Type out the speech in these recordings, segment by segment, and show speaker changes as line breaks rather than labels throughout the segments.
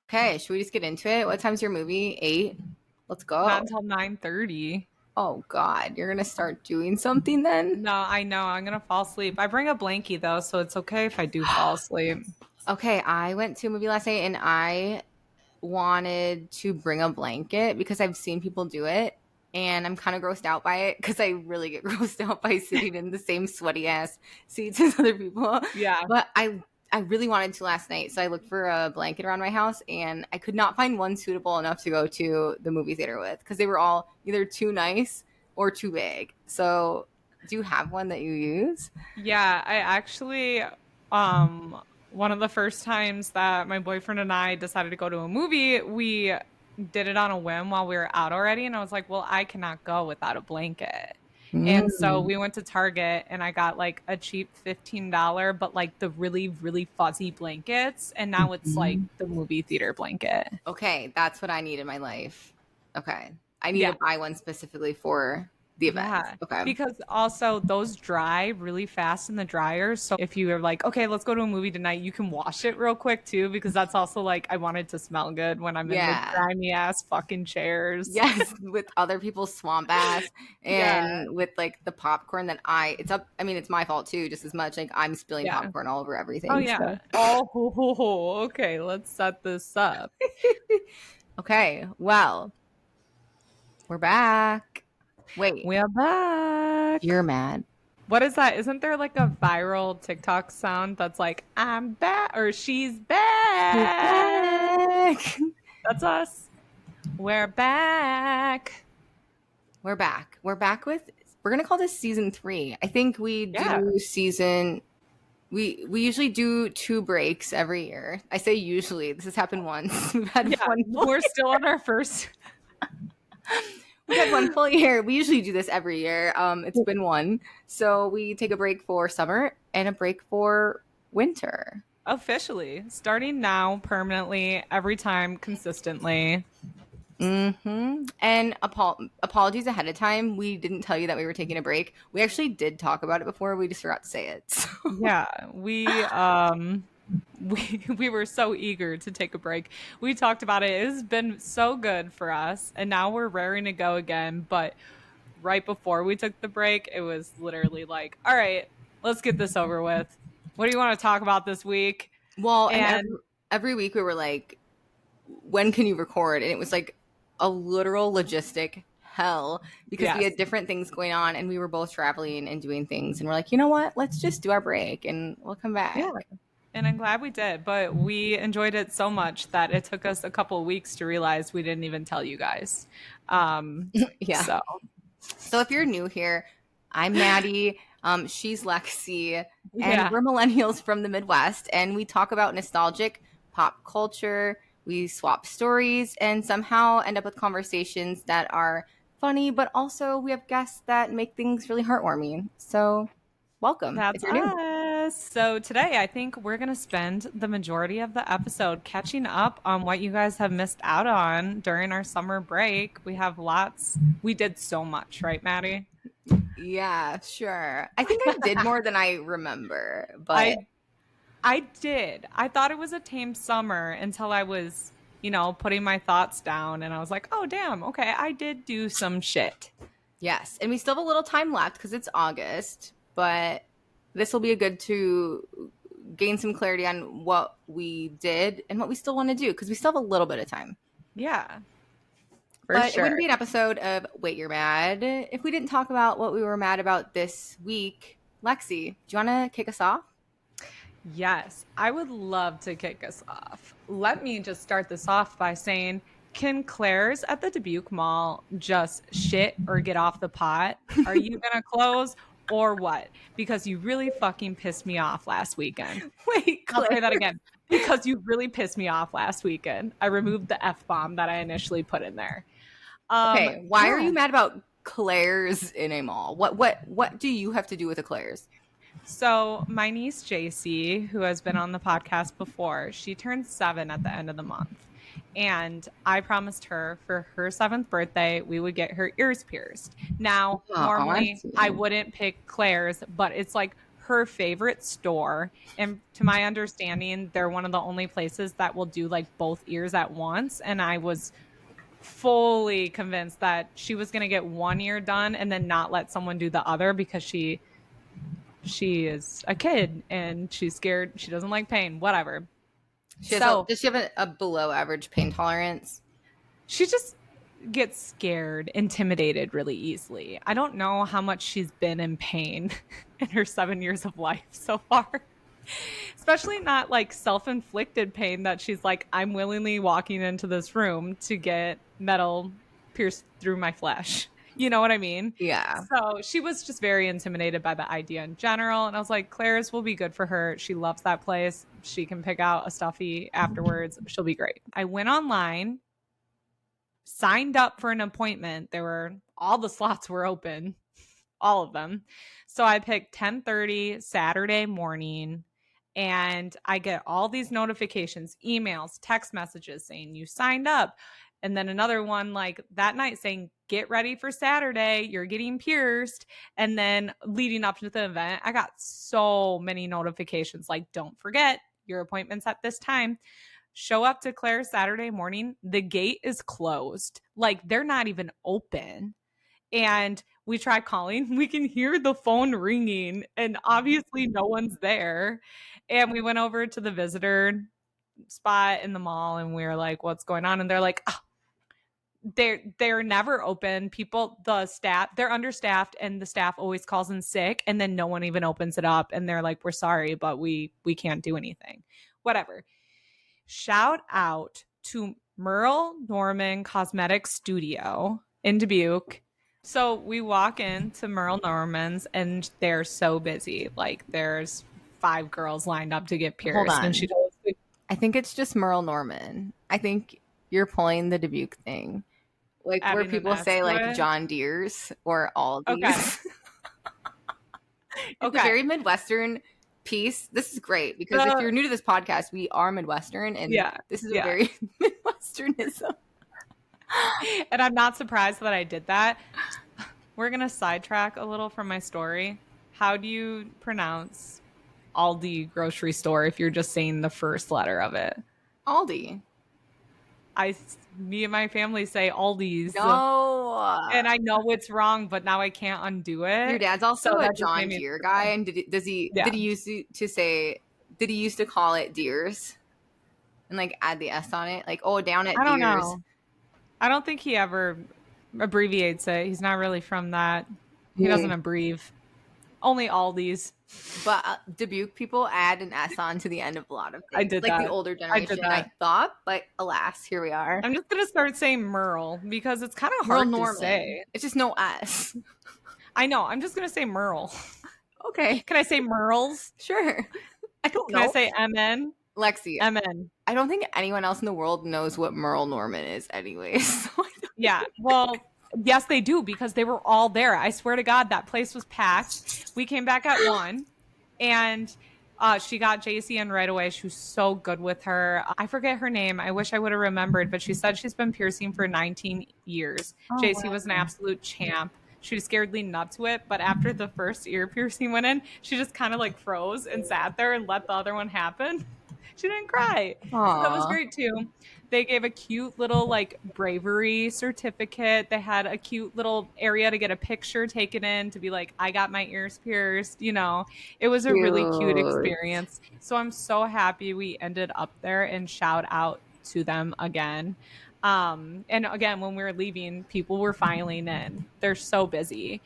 Okay, should we just get into it? What time's your movie? 8? Let's go.
Not until 9:30.
Oh, God. You're going to start doing something then?
No, I know. I'm going to fall asleep. I bring a blankie, though, so it's okay if I do fall asleep.
Okay, I went to a movie last night and I wanted to bring a blanket because I've seen people do it and I'm kind of grossed out by it because I really get grossed out by sitting in the same sweaty ass seats as other people.
Yeah.
But I really wanted to last night, so I looked for a blanket around my house and I could not find one suitable enough to go to the movie theater with because they were all either too nice or too big. So do you have one that you use?
Yeah, I actually, one of the first times that my boyfriend and I decided to go to a movie, we did it on a whim while we were out already. And I was like, well, I cannot go without a blanket. And so we went to Target and I got like a cheap $15, but like the really, really fuzzy blankets. And now it's like the movie theater blanket.
Okay, that's what I need in my life. Okay. I need to buy one specifically for the event.
Yeah.
Okay.
Because also those dry really fast in the dryer. So if you are like, okay, let's go to a movie tonight, you can wash it real quick too, because that's also like, I want it to smell good when I'm in the grimy ass fucking chairs.
Yes, with other people's swamp ass and with like the popcorn that it's my fault too, just as much. Like I'm spilling popcorn all over everything.
Oh yeah. Oh, okay. Let's set this up.
Okay. Well, we're back. Wait.
We are back.
You're mad.
What is that? Isn't there like a viral TikTok sound that's like, I'm back or she's back? That's us. We're back.
We're back. We're going to call this season 3. I think we do season... We usually do 2 breaks every year. I say usually. This has happened once. We've had one.
We're still on our first...
We had one full year. We usually do this every year. It's been one. So we take a break for summer and a break for winter.
Officially. Starting now, permanently, every time, consistently.
Mm-hmm. And apologies ahead of time. We didn't tell you that we were taking a break. We actually did talk about it before. We just forgot to say it. So.
Yeah. We were so eager to take a break. We talked about it. It has been so good for us. And now we're raring to go again. But right before we took the break, it was literally like, all right, let's get this over with. What do you want to talk about this week?
Well, and every week we were like, when can you record? And it was like a literal logistic hell because we had different things going on and we were both traveling and doing things. And we're like, you know what? Let's just do our break and we'll come back.
Yeah. And I'm glad we did, but we enjoyed it so much that it took us a couple of weeks to realize we didn't even tell you guys.
So if you're new here, I'm Maddie. She's Lexie, and we're millennials from the Midwest, and we talk about nostalgic pop culture. We swap stories and somehow end up with conversations that are funny, but also we have guests that make things really heartwarming. So welcome.
That's us. So today I think we're going to spend the majority of the episode catching up on what you guys have missed out on during our summer break. We have lots. We did so much, right, Maddie?
Yeah, sure. I think I did more than I remember, but
I did. I thought it was a tame summer until I was, putting my thoughts down and I was like, oh, damn. Okay. I did do some shit.
Yes. And we still have a little time left because it's August, but this will be a good to gain some clarity on what we did and what we still want to do because we still have a little bit of time.
Yeah.
But it wouldn't be an episode of Wait, You're Mad if we didn't talk about what we were mad about this week. Lexie, do you want to kick us off?
Yes, I would love to kick us off. Let me just start this off by saying, can Claire's at the Dubuque Mall just shit or get off the pot? Are you going to close? Or what? Because you really fucking pissed me off last weekend.
Wait, Claire.
I'll say that again. Because you really pissed me off last weekend. I removed the F-bomb that I initially put in there.
Okay, why are you mad about Claire's in a mall? What do you have to do with a Claire's?
So my niece JC, who has been on the podcast before, she turns 7 at the end of the month. And I promised her for her 7th birthday, we would get her ears pierced. Now, normally I wouldn't pick Claire's, but it's like her favorite store. And to my understanding, they're one of the only places that will do like both ears at once. And I was fully convinced that she was going to get one ear done and then not let someone do the other because she is a kid and she's scared. She doesn't like pain, whatever.
Does she have a below average pain tolerance?
She just gets scared, intimidated really easily. I don't know how much she's been in pain in her 7 years of life so far. Especially not like self-inflicted pain that she's like, I'm willingly walking into this room to get metal pierced through my flesh. You know what I mean?
Yeah.
So she was just very intimidated by the idea in general. And I was like, Claire's will be good for her. She loves that place. She can pick out a stuffy afterwards. She'll be great. I went online, signed up for an appointment. All the slots were open, all of them. So I picked 10:30 Saturday morning. And I get all these notifications, emails, text messages saying you signed up. And then another one like that night saying, get ready for Saturday. You're getting pierced. And then leading up to the event, I got so many notifications like, don't forget your appointment's at this time. Show up to Claire Saturday morning. The gate is closed. Like they're not even open. And we try calling. We can hear the phone ringing and obviously no one's there. And we went over to the visitor spot in the mall and we were like, what's going on? And they're like, oh, they're never open. The staff, they're understaffed and the staff always calls in sick and then no one even opens it up. And they're like, we're sorry, but we can't do anything. Whatever. Shout out to Merle Norman Cosmetic Studio in Dubuque. So we walk into Merle Norman's and they're so busy. Like there's 5 girls lined up to get pierced.
Hold on.
And she told us
I think it's just Merle Norman. I think you're pulling the Dubuque thing. Like where people say like John Deere's or Aldi's.
Okay.
It's a very Midwestern piece. This is great because if you're new to this podcast, we are Midwestern and this is a very Midwesternism.
And I'm not surprised that I did that. We're going to sidetrack a little from my story. How do you pronounce Aldi grocery store if you're just saying the first letter of it?
Aldi.
Me and my family say Aldi's.
No.
And I know it's wrong, but now I can't undo it.
Your dad's also a John Deere guy. And did he used to call it Deere's and like add the S on it? Like, oh, down at Deere's. I don't know.
I don't think he ever abbreviates it. He's not really from that. He doesn't abbreviate. Only Aldi's.
But Dubuque people add an S on to the end of a lot of things.
I did
like
that.
The older generation, I thought, but alas, here we are.
I'm just going to start saying Merle because it's kind of hard to say.
It's just no S.
I know. I'm just going to say Merle.
Okay.
Can I say Merles?
Sure. I don't know.
Can I say MN?
Lexie.
MN.
I don't think anyone else in the world knows what Merle Norman is anyways. So
yeah. Well, yes, they do because they were all there. I swear to God, that place was packed. We came back at 1 and she got JC in right away. She was so good with her. I forget her name. I wish I would have remembered, but she said she's been piercing for 19 years. JC was an absolute champ. She was scaredly nuts to it, but after the first ear piercing went in, she just kind of like froze and sat there and let the other one happen. She didn't cry. So that was great too. They gave a cute little like bravery certificate. They had a cute little area to get a picture taken in to be like, I got my ears pierced. You know, it was a really cute experience. So I'm so happy we ended up there, and shout out to them again. And again, when we were leaving, people were filing in. They're so busy.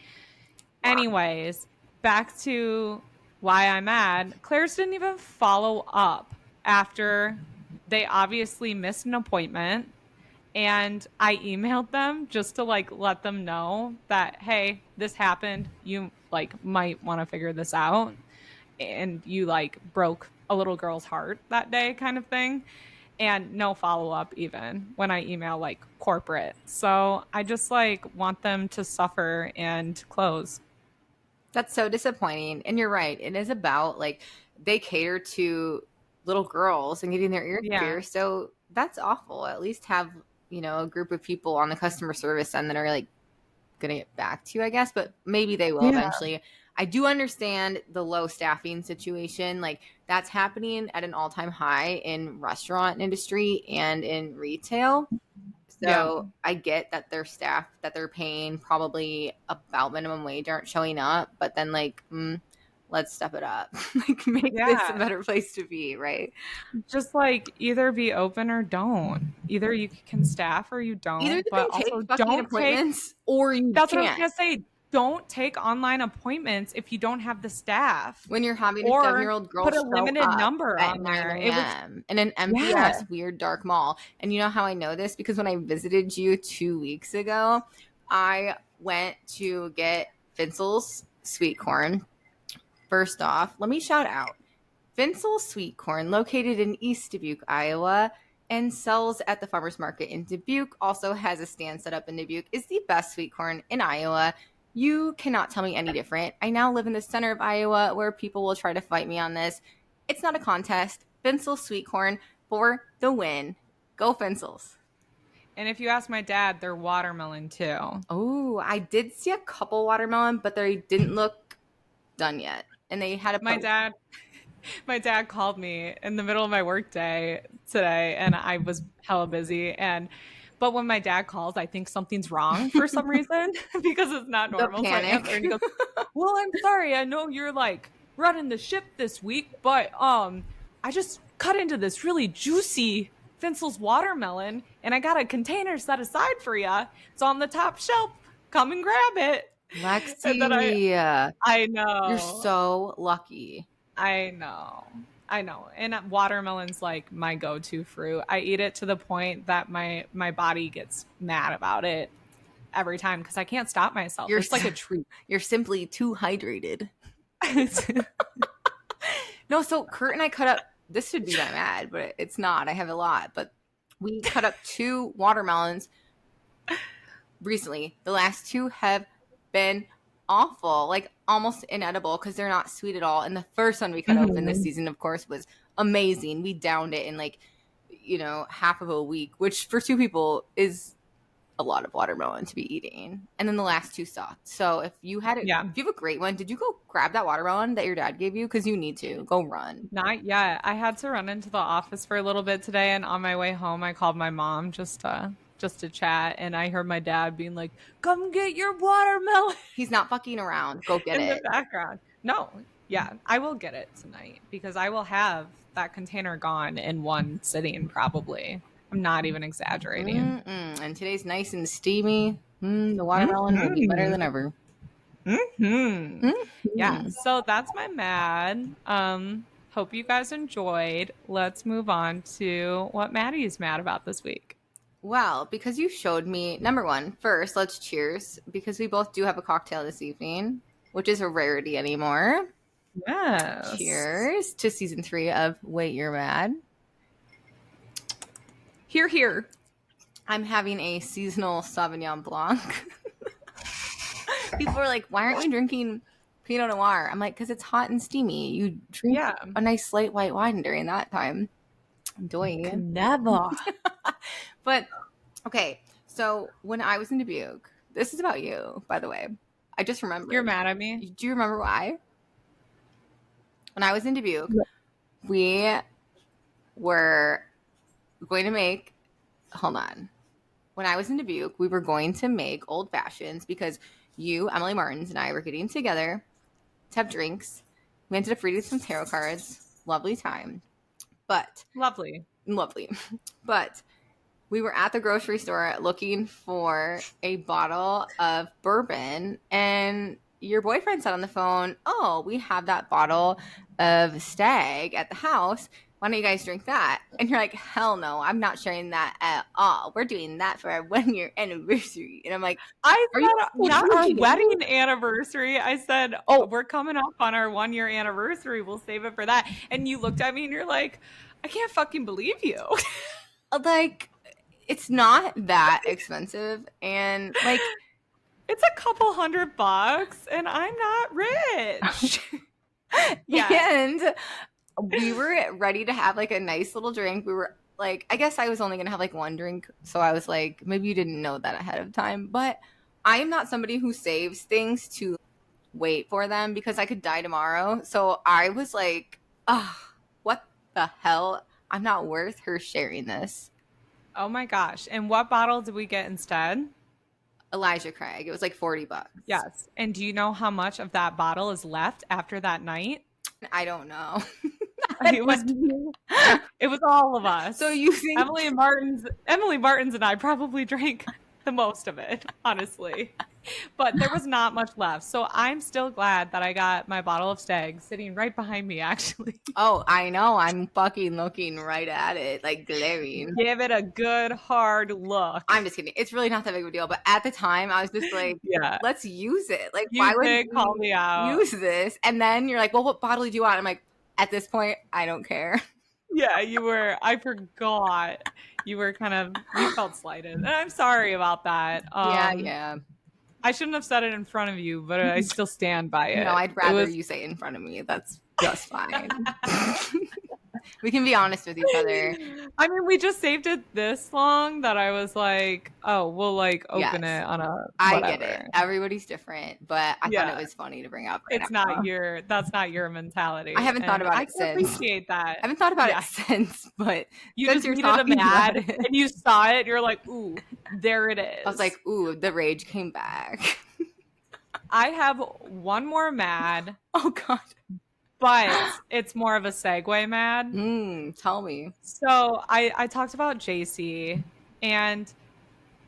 Anyways, back to why I'm mad. Claire's didn't even follow up after they obviously missed an appointment, and I emailed them just to like let them know that, hey, this happened. You like might want to figure this out, and you like broke a little girl's heart that day, kind of thing. And no follow-up even when I email like corporate. So I just like want them to suffer and close.
That's so disappointing. And you're right. It is about like they cater to little girls and getting their ears pierced. So that's awful. At least have, you know, a group of people on the customer service end that are like going to get back to you, I guess. But maybe they will eventually. I do understand the low staffing situation. Like that's happening at an all-time high in restaurant industry and in retail. So I get that their staff that they're paying probably about minimum wage aren't showing up, but then like, let's step it up. Like make this a better place to be, right?
Just like either be open or don't. Either you can staff or you don't.
Either you
but
can take
also
fucking
don't
appointments or you
That's
can't.
what I was gonna say. Don't take online appointments if you don't have the staff.
When you're having a 7-year-old girl
put a
show
limited
up
number
at
on
9
there.
a.m. in an empty ass weird dark mall. And you know how I know this? Because when I visited you 2 weeks ago, I went to get Finsel's sweet corn. First off, let me shout out Finsel's sweet corn, located in East Dubuque, Iowa, and sells at the farmers market in Dubuque. Also has a stand set up in Dubuque. Is the best sweet corn in Iowa. You cannot tell me any different. I now live in the center of Iowa where people will try to fight me on this. It's not a contest. Finsel's sweet corn for the win. Go Finsel's.
And if you ask my dad, they're watermelon too.
Oh, I did see a couple watermelon, but they didn't look done yet. And they had a
my dad called me in the middle of my work day today, and I was hella busy. But when my dad calls, I think something's wrong for some reason because it's not normal.
The panic.
So and he goes, "Well, I'm sorry. I know you're like running the ship this week, but I just cut into this really juicy Finsel's watermelon, and I got a container set aside for you. It's on the top shelf. Come and grab it."
Lexie,
I know.
You're so lucky.
I know. And watermelon's like my go-to fruit. I eat it to the point that my body gets mad about it every time because I can't stop myself. It's like a treat.
You're simply too hydrated. No, so Kurt and I cut up, this should be that mad, but it's not. I have a lot. But we cut up 2 watermelons recently. The last 2 have been awful, like almost inedible because they're not sweet at all. And the first one we cut open this season, of course, was amazing. We downed it in like, half of a week, which for 2 people is a lot of watermelon to be eating. And then the last 2 sucked. So if you had if you have a great one, did you go grab that watermelon that your dad gave you? Because you need to go run.
Not yet. I had to run into the office for a little bit today, and on my way home, I called my mom just to chat, and I heard my dad being like, "Come get your watermelon."
He's not fucking around. Go get it.
In the background. No. Yeah, I will get it tonight because I will have that container gone in one sitting probably. I'm not even exaggerating.
And today's nice and steamy. The watermelon will be better than ever.
Yeah, so that's my mad. Hope you guys enjoyed. Let's move on to what Maddie's mad about this week.
Well, because you showed me, number one, first, let's cheers, because we both do have a cocktail this evening, which is a rarity anymore.
Yes.
Cheers to season 3 of Wait, You're Mad.
Hear, hear.
I'm having a seasonal Sauvignon Blanc. People are like, why aren't we drinking Pinot Noir? I'm like, because it's hot and steamy. You drink a nice light white wine during that time. Enjoy.
Never.
But, okay, so when I was in Dubuque, this is about you, by the way. I just remembered.
You're mad at me?
Do you remember why? When I was in Dubuque, we were going to make, hold on. When I was in Dubuque, we were going to make old fashions because you, Emily Martins, and I were getting together to have drinks. We ended up reading some tarot cards. Lovely time. But.
Lovely.
But we were at the grocery store looking for a bottle of bourbon, and your boyfriend said on the phone, "Oh, we have that bottle of Stag at the house. Why don't you guys drink that?" And you're like, "Hell no, I'm not sharing that at all. We're doing that for our 1-year anniversary." And I'm like,
"Are you not our wedding anniversary?" I said, "Oh, we're coming up on our 1-year anniversary. We'll save it for that." And you looked at me and you're like, "I can't fucking believe you."
Like, it's not that expensive, and like,
it's a couple $100, and I'm not rich.
And we were ready to have like a nice little drink. We were like, I guess I was only gonna have like 1 drink, so I was like, maybe you didn't know that ahead of time, but I am not somebody who saves things to wait for them because I could die tomorrow. So I was like, what the hell? I'm not worth her sharing this.
Oh my gosh. And what bottle did we get instead?
Elijah Craig. It was like $40.
Yes. And do you know how much of that bottle is left after that night?
I don't know.
It was all of us.
So you think
Emily Martins and I probably drank the most of it, honestly. But there was not much left. So I'm still glad that I got my bottle of Stag sitting right behind me, actually.
Oh, I know. I'm fucking looking right at it, like glaring.
Give it a good hard look.
I'm just kidding. It's really not that big of a deal. But at the time, I was just like, let's use it. Like, why would you
call me out?
Use this? And then you're like, well, what bottle do you want? I'm like, at this point, I don't care.
Yeah, you were. I forgot. You were you felt slighted. And I'm sorry about that.
Yeah.
I shouldn't have said it in front of you, but I still stand by it.
No, I'd rather you say it in front of me. That's just fine. We can be honest with each other.
I mean, we just saved it this long that I was like, oh, we'll like open it on a whatever.
I get it. Everybody's different, but I thought it was funny to bring up.
That's not your mentality.
I haven't thought about it since.
I appreciate that.
I haven't thought about it since, but
you just needed a mad and you saw it, you're like, ooh, there it is.
I was like, ooh, the rage came back.
I have one more mad.
Oh God.
But it's more of a segue, mad.
Tell me.
So I talked about JC, and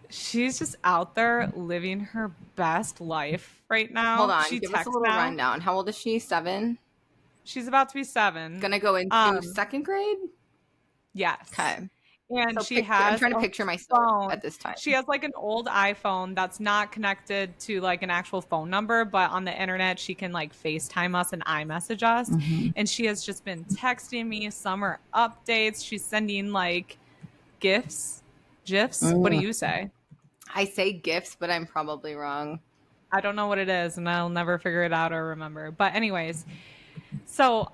she's just out there living her best life right now.
Hold on, give us a little rundown. How old is she? 7?
She's about to be 7.
Gonna go into second grade?
Yes.
Okay.
And
so I'm trying to picture myself at this time.
She has like an old iPhone that's not connected to like an actual phone number, but on the internet she can like FaceTime us and iMessage us. Mm-hmm. And she has just been texting me summer updates. She's sending like GIFs. What do you say?
I say GIFs, but I'm probably wrong.
I don't know what it is, and I'll never figure it out or remember. But anyways, so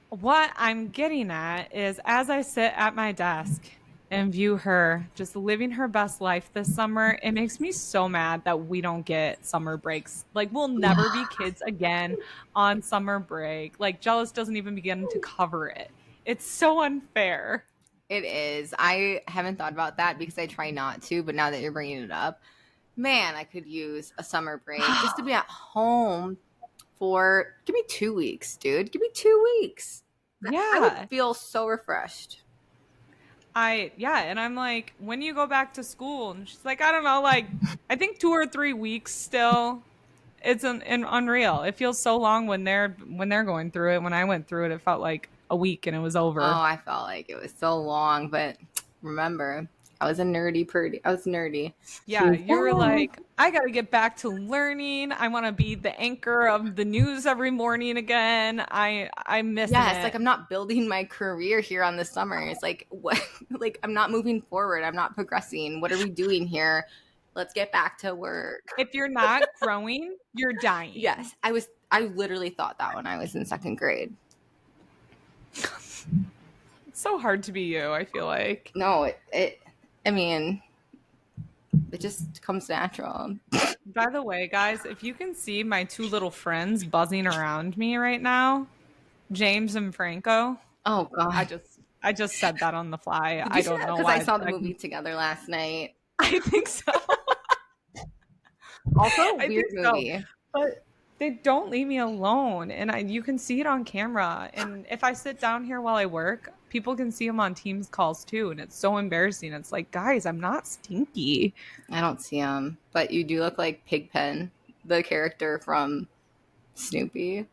what I'm getting at is as I sit at my desk and view her just living her best life this summer, it makes me so mad that we don't get summer breaks. Like, we'll never be kids again on summer break. Like, Jealous doesn't even begin to cover it. It's so unfair.
It is. I haven't thought about that because I try not to, but now that you're bringing it up, man, I could use a summer break just to be at home give me 2 weeks, dude. Give me 2 weeks.
Yeah.
I would feel so refreshed.
And I'm like, when you go back to school? And she's like, I don't know, like, I think 2 or 3 weeks still. It's unreal. It feels so long when they're going through it. When I went through it, it felt like a week and it was over.
Oh, I felt like it was so long, but remember, I was nerdy.
Yeah, you were like, I got to get back to learning. I want to be the anchor of the news every morning again. I miss it.
Yeah, it's like I'm not building my career here on the summer. It's like, what? Like, I'm not moving forward. I'm not progressing. What are we doing here? Let's get back to work.
If you're not growing, you're dying.
Yes, I literally thought that when I was in second grade.
It's so hard to be you, I feel like.
No, I mean, it just comes natural.
By the way, guys, if you can see my 2 little friends buzzing around me right now, James and Franco.
Oh God.
I just said that on the fly. I don't know why.
Because I saw the movie together last night.
I think so.
Also a weird movie.
So. But they don't leave me alone, and you can see it on camera. And if I sit down here while I work, people can see them on Teams calls too, and it's so embarrassing. It's like, guys, I'm not stinky.
I don't see them, but you do look like Pigpen, the character from Snoopy.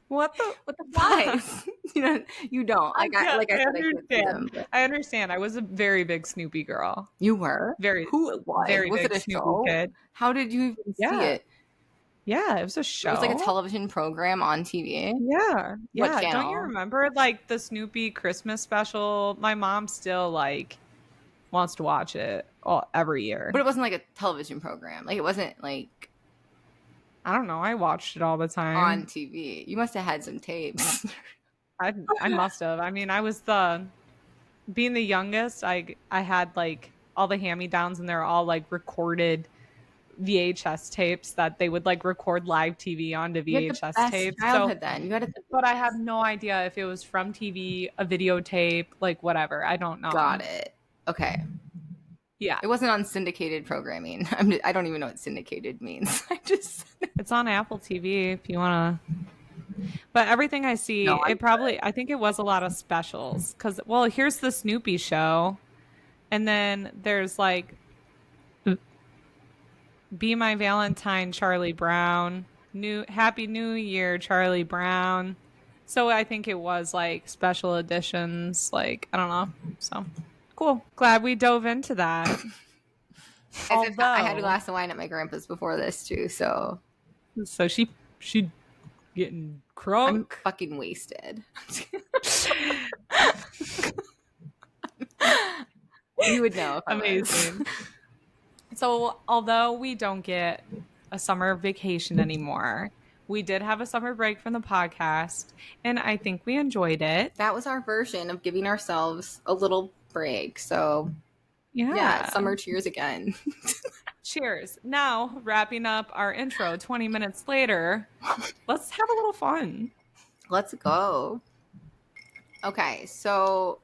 What the
Guys, you don't. I
understand. I was a very big Snoopy girl.
You were?
Who was? Very
was
big
it a
Snoopy
show?
Kid.
How did you even see it?
Yeah, it was a show.
It was like a television program on TV.
Yeah.
What channel?
Don't you remember like the Snoopy Christmas special? My mom still like wants to watch it every year.
But it wasn't like a television program. Like, it wasn't like,
I don't know. I watched it all the time
on TV. You must have had some tapes.
I must have. I mean, I was being the youngest. I had like all the hand-me-downs, and they're all like recorded VHS tapes that they would like record live TV onto VHS tapes.
Childhood then.
But I have no idea if it was from TV, a videotape, like whatever. I don't know.
Got it. Okay.
Yeah.
It wasn't on syndicated programming. I don't even know what syndicated means.
It's on Apple TV if you want to. But everything I see, I think it was a lot of specials. Because, well, here's the Snoopy show. And then there's like Be My Valentine, Charlie Brown. Happy New Year, Charlie Brown. So I think it was like special editions. Like, I don't know. So cool. Glad we dove into that.
I had a glass of wine at my grandpa's before this too. So
she getting crunk.
I'm fucking wasted. You would know. If
Amazing. So although we don't get a summer vacation anymore, we did have a summer break from the podcast, and I think we enjoyed it.
That was our version of giving ourselves a little break. So yeah, summer cheers again.
Cheers. Now, wrapping up our intro 20 minutes later, let's have a little fun.
Let's go. Okay, so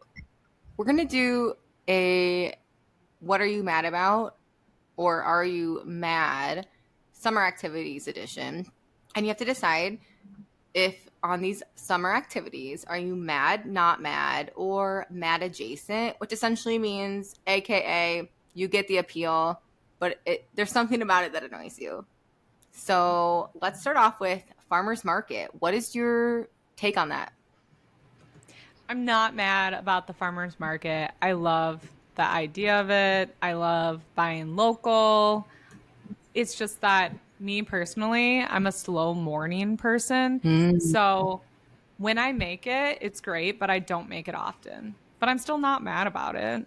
we're going to do a What Are You Mad About? Or Are You Mad? Summer Activities edition. And you have to decide if on these summer activities, are you mad, not mad, or mad adjacent, which essentially means, AKA, you get the appeal, but there's something about it that annoys you. So let's start off with farmer's market. What is your take on that?
I'm not mad about the farmer's market. I love the idea of it. I love buying local. It's just that me personally, I'm a slow morning person. So when I make it, it's great, but I don't make it often. But I'm still not mad about it.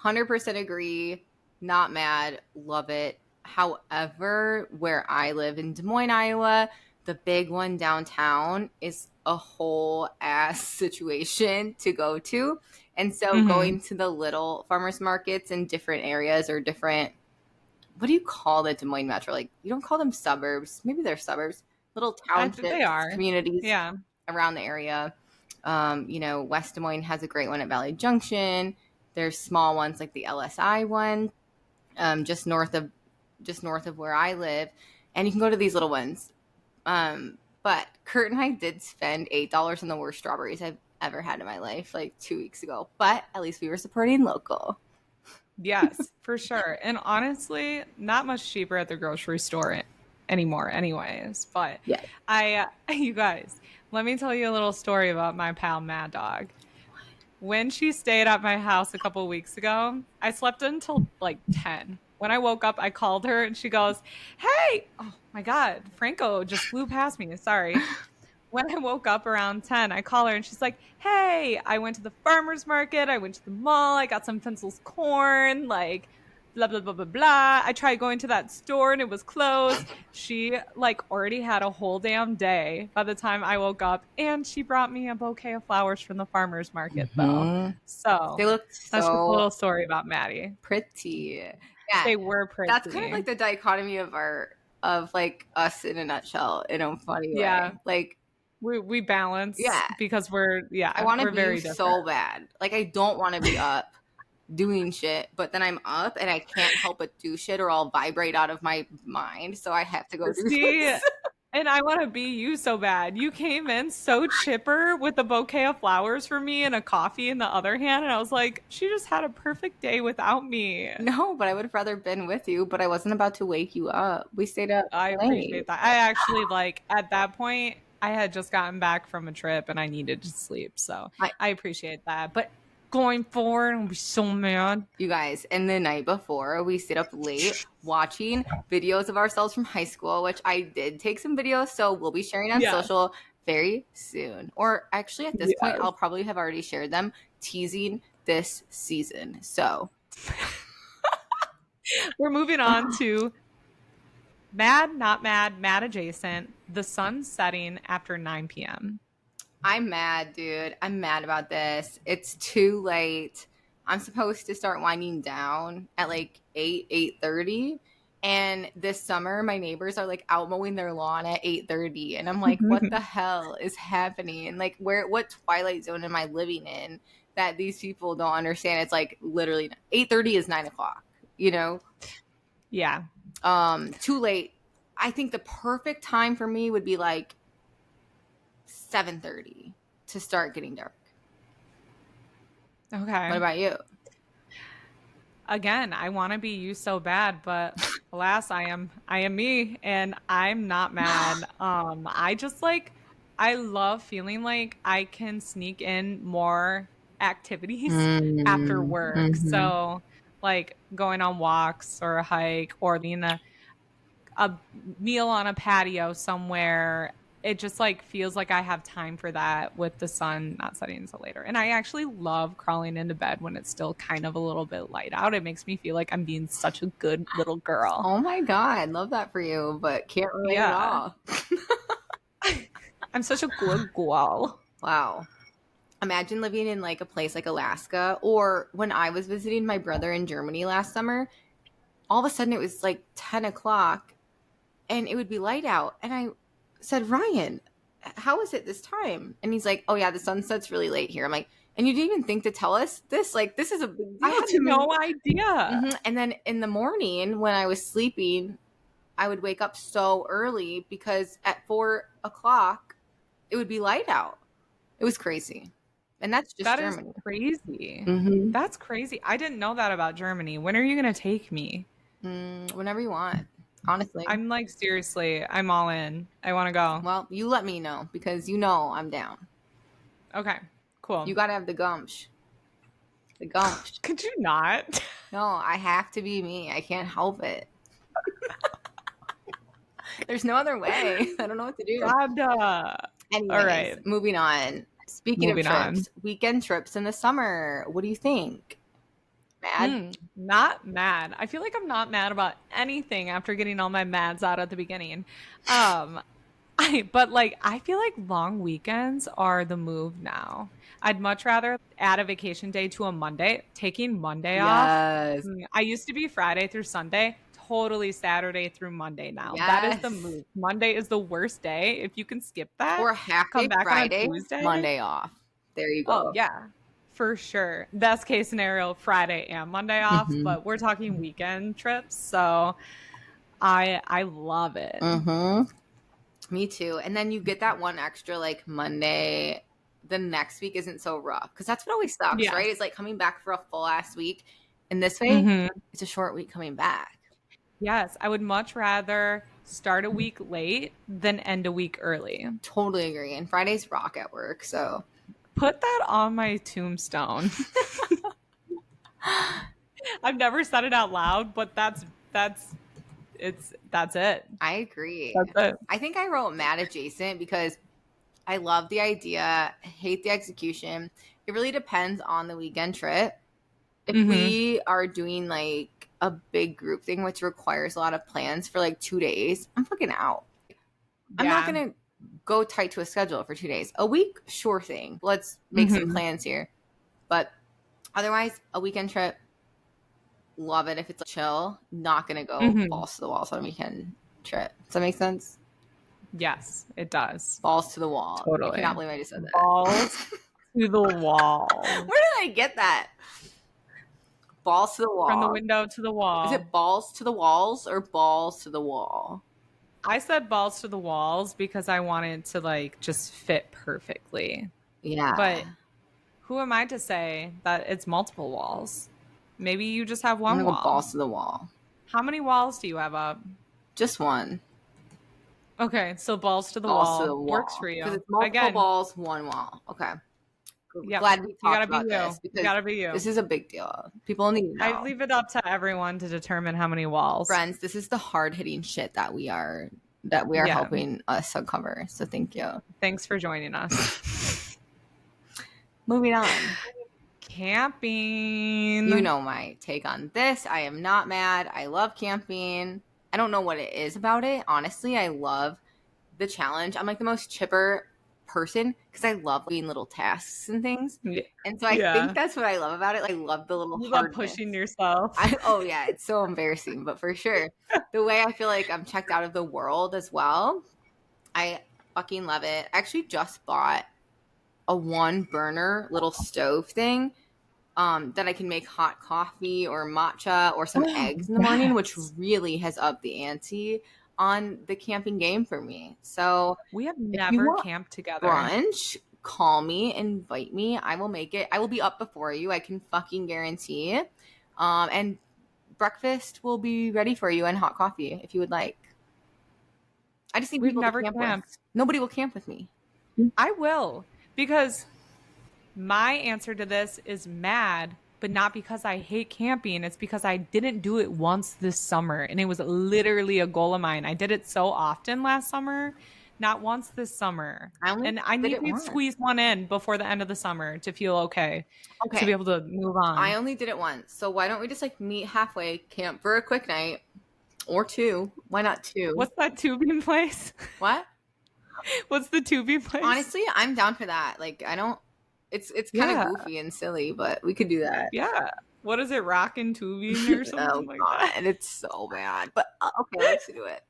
100% agree. Not mad. Love it. However, where I live in Des Moines, Iowa, the big one downtown is a whole ass situation to go to. And so going to the little farmers markets in different areas or different, what do you call the Des Moines metro? Like, you don't call them suburbs. Maybe they're suburbs. Little townships,
they are.
Communities around the area. West Des Moines has a great one at Valley Junction. There's small ones like the LSI one, just north of where I live. And you can go to these little ones. But Kurt and I did spend $8 on the worst strawberries I've ever had in my life, like 2 weeks ago. But at least we were supporting local.
Yes, for sure. And honestly, not much cheaper at the grocery store anymore anyways. But you guys, let me tell you a little story about my pal Mad Dog. When she stayed at my house a couple weeks ago, I slept until like 10. When I woke up, I called her and she goes, "Hey!" Oh my God, Franco just flew past me. Sorry. When I woke up around 10, I call her and she's like, "Hey, I went to the farmer's market. I went to the mall. I got some Finsel's corn, like blah, blah, blah, blah, blah. I tried going to that store and it was closed." She like already had a whole damn day by the time I woke up, and she brought me a bouquet of flowers from the farmer's market though. So
they look
that's just a little story about Maddie.
Pretty. Yeah.
They were pretty.
That's kind of like the dichotomy of like us in a nutshell in a funny way. Like,
we balance, because I
want to be so bad. Like, I don't want to be up doing shit, but then I'm up and I can't help but do shit or I'll vibrate out of my mind. So I have to go do this.
And I want to be you so bad. You came in so chipper with a bouquet of flowers for me and a coffee in the other hand. And I was like, she just had a perfect day without me.
No, but I would have rather been with you, but I wasn't about to wake you up. We stayed up
I appreciate that. I actually, like, at that point, I had just gotten back from a trip and I needed to sleep. So I appreciate that. But going forward, I'll be so mad.
You guys, and the night before, we stayed up late watching videos of ourselves from high school, which I did take some videos, so we'll be sharing on social very soon. Or actually, at this point, I'll probably have already shared them, teasing this season. So
we're moving on to mad, not mad, mad adjacent. The sun setting after 9 p.m.
I'm mad, dude. I'm mad about this. It's too late. I'm supposed to start winding down at like 8:30. And this summer, my neighbors are like out mowing their lawn at 8:30, and I'm like, what the hell is happening? And like, what twilight zone am I living in that these people don't understand? It's like literally 8:30 is 9:00. You know?
Yeah.
Too late. I think the perfect time for me would be like 7:30 to start getting dark.
Okay.
What about you?
Again, I want to be you so bad, but alas, I am me, and I'm not mad. I just like, I love feeling like I can sneak in more activities after work. So like going on walks or a hike or being a meal on a patio somewhere. It just like feels like I have time for that with the sun not setting until later. And I actually love crawling into bed when it's still kind of a little bit light out. It makes me feel like I'm being such a good little girl.
Oh my God, love that for you, but can't relate at all.
I'm such a good girl.
Wow. Imagine living in like a place like Alaska, or when I was visiting my brother in Germany last summer, all of a sudden it was like 10 o'clock and it would be light out. And I said, Ryan, how is it this time? And he's like, oh yeah, the sun sets really late here. I'm like, and you didn't even think to tell us this? Like, this is a big deal.
I had no idea.
And then in the morning when I was sleeping, I would wake up so early because at 4 o'clock it would be light out. It was crazy. And that's just Germany.
Is crazy. That's crazy. I didn't know that about Germany. When are you going to take me?
Whenever you want. Honestly,
I'm like, seriously, I'm all in. I want to go.
Well, you let me know because you know I'm down.
Okay, cool.
You got to have the gumsh. The gumsh.
Could you not?
No, I have to be me. I can't help it. There's no other way. I don't know what to do. Anyways, all right. Moving on. Speaking of trips, weekend trips in the summer. What do you think? Mad?
Not mad. I feel like I'm not mad about anything after getting all my mads out at the beginning. But I feel like long weekends are the move now. I'd much rather add a vacation day to a Monday. Taking Monday off. I used to be Friday through Sunday. Totally Saturday through Monday now.
Yes.
That is the move. Monday is the worst day. If you can skip that.
Or half day Friday, Monday off. There you go.
Oh, yeah. For sure. Best case scenario, Friday and Monday off, but we're talking weekend trips, so I love it.
Me too. And then you get that one extra like Monday. The next week isn't so rough because that's what always sucks, right? It's like coming back for a full ass week, and this way it's a short week coming back.
Yes, I would much rather start a week late than end a week early.
Totally agree. And Fridays rock at work, so.
Put that on my tombstone. I've never said it out loud, but that's it.
I agree.
That's it.
I think I wrote mad adjacent because I love the idea, hate the execution. It really depends on the weekend trip. If we are doing like a big group thing, which requires a lot of plans for like 2 days, I'm fucking out. I'm not going to go tight to a schedule for 2 days. A week, sure thing. Let's make some plans here. But otherwise, a weekend trip, love it. If it's chill, not going to go balls to the walls on a weekend trip. Does that make sense?
Yes, it does.
Balls to the wall.
Totally.
I cannot believe I just said that.
Balls to the wall.
Where did I get that? Balls to the wall.
From the window to the wall.
Is it balls to the walls or balls to the wall?
I said balls to the walls because I wanted to like just fit perfectly.
Yeah.
But who am I to say that it's multiple walls? Maybe you just have one wall.
Go balls to the wall.
How many walls do you have up?
Just one.
Okay, so balls to the
balls
wall
to the wall
works for you.
Because it's multiple balls, one wall. Okay.
Yep.
Glad we talked about this.
You gotta be you.
This is a big deal. People need to know.
I leave it up to everyone to determine how many walls.
Friends, this is the hard-hitting shit that we are helping us uncover. So thank you.
Thanks for joining us.
Moving on.
Camping.
You know my take on this. I am not mad. I love camping. I don't know what it is about it. Honestly, I love the challenge. I'm like the most chipper person because I love doing little tasks and things.
Yeah.
And so I think that's what I love about it. I love the little hardness.
Love pushing yourself.
Oh yeah, it's so embarrassing, but for sure. The way I feel like I'm checked out of the world as well. I fucking love it. I actually just bought a 1 burner little stove thing that I can make hot coffee or matcha or some eggs in the morning, which really has upped the ante on the camping game for me. So
we have never camped together.
Brunch, call me, invite me. I will make it. I will be up before you. I can fucking guarantee. And breakfast will be ready for you and hot coffee if you would like. I just need people to camp with. Nobody will camp with me.
I will, because my answer to this is mad, but not because I hate camping. It's because I didn't do it once this summer, and it was literally a goal of mine. I did it so often last summer, not once this summer. And I need to squeeze one in before the end of the summer to feel okay, to be able to move on.
I only did it once. So why don't we just like meet halfway, camp for a quick night or 2? Why not 2?
What's that tubing place?
What?
What's the tubing place?
Honestly, I'm down for that. Like, I don't. It's kind of goofy and silly, but we could do that.
Yeah. What is it? Rockin' tubing or something like that?
And it's so bad. But okay, let's do it.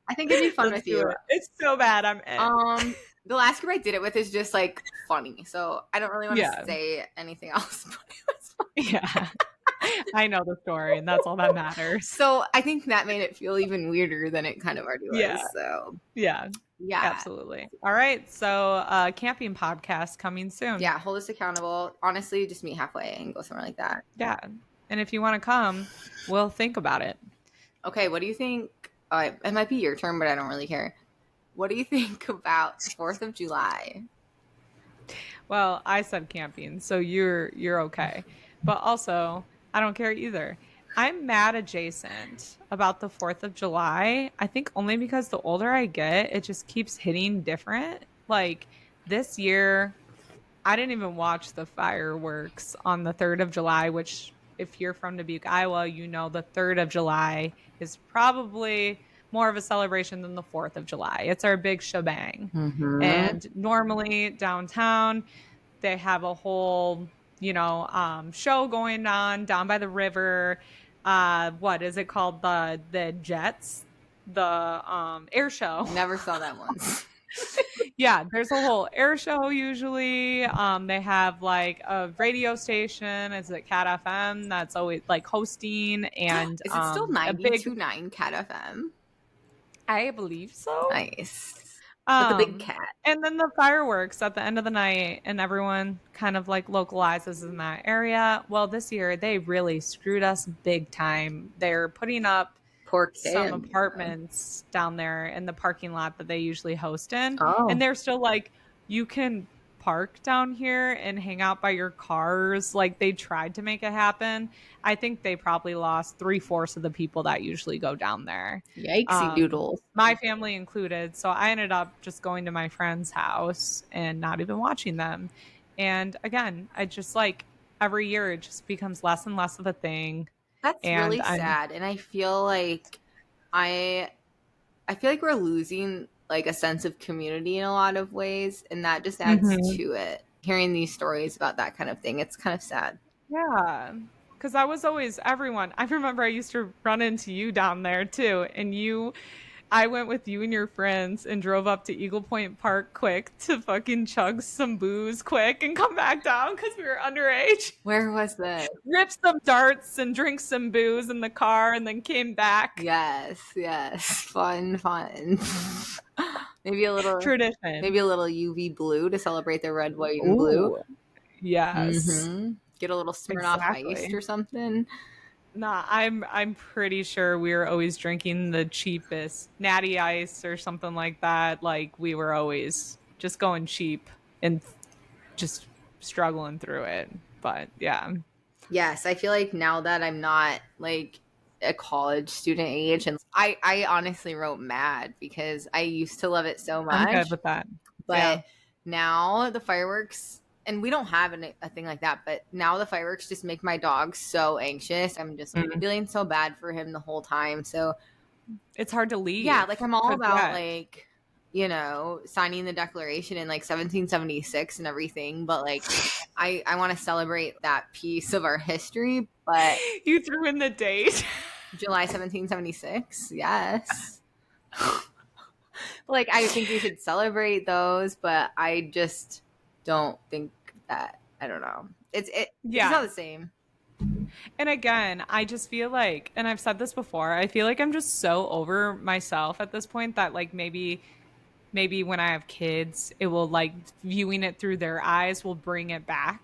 I think it'd be fun with you.
It's so bad. I'm in.
The last group I did it with is just like funny, so I don't really want to say anything else. But it was funny.
Yeah. I know the story, and that's all that matters.
So I think that made it feel even weirder than it kind of already was.
Yeah.
So
yeah, absolutely. All right, so camping podcast coming soon.
Yeah, hold us accountable. Honestly, just meet halfway and go somewhere like that.
Yeah, and if you want to come, we'll think about it.
Okay, what do you think? It might be your turn, but I don't really care. What do you think about 4th of July?
Well, I said camping, so you're okay. But also, I don't care either. I'm mad adjacent about the 4th of July. I think only because the older I get, it just keeps hitting different. Like this year, I didn't even watch the fireworks on the 3rd of July, which if you're from Dubuque, Iowa, you know the 3rd of July is probably more of a celebration than the 4th of July. It's our big shebang. Mm-hmm. And normally downtown, they have a whole show going on down by the river. What is it called? The Jets, the air show.
Never saw that once.
Yeah, there's a whole air show usually. They have like a radio station. It's at Cat FM that's always like hosting. And
is it still 92.9 Cat FM?
I believe so.
Nice. With the big cat.
And then the fireworks at the end of the night, and everyone kind of like localizes in that area. Well, this year they really screwed us big time. They're putting up some apartments down there in the parking lot that they usually host in. Oh. And they're still like, you can park down here and hang out by your cars. Like they tried to make it happen. I think they probably lost 3/4 of the people that usually go down there.
Yikesy doodles.
My family included. So I ended up just going to my friend's house and not even watching them. And again, I just like every year it just becomes less and less of a thing.
That's really sad. And I feel like I feel like we're losing like a sense of community in a lot of ways, and that just adds to it. Hearing these stories about that kind of thing, it's kind of sad.
Yeah, because I was always everyone. I remember I used to run into you down there too, and I went with you and your friends and drove up to Eagle Point Park quick to fucking chug some booze quick and come back down because we were underage.
Where was this?
Rip some darts and drink some booze in the car and then came back.
Yes. Fun. Maybe a little
tradition.
Maybe a little UV blue to celebrate the red, white, and blue.
Yes.
Mm-hmm. Get a little Smirnoff Ice or something.
Nah, I'm pretty sure we were always drinking the cheapest Natty Ice or something like that. Like we were always just going cheap and just struggling through it. But yeah.
Yes, I feel like now that I'm not like a college student age, and I honestly wrote mad because I used to love it so much.
I'm good with that.
But now the fireworks. And we don't have a thing like that, but now the fireworks just make my dog so anxious. I'm just feeling so bad for him the whole time. So
it's hard to leave.
Yeah, like I'm all about like, you know, signing the Declaration in like 1776 and everything, but like I want to celebrate that piece of our history. But
you threw in the date.
July 1776, yes. Like I think we should celebrate those, but I just don't think that, I don't know. It's not the same.
And again, I just feel like, and I've said this before, I feel like I'm just so over myself at this point that like maybe when I have kids, it will like viewing it through their eyes will bring it back.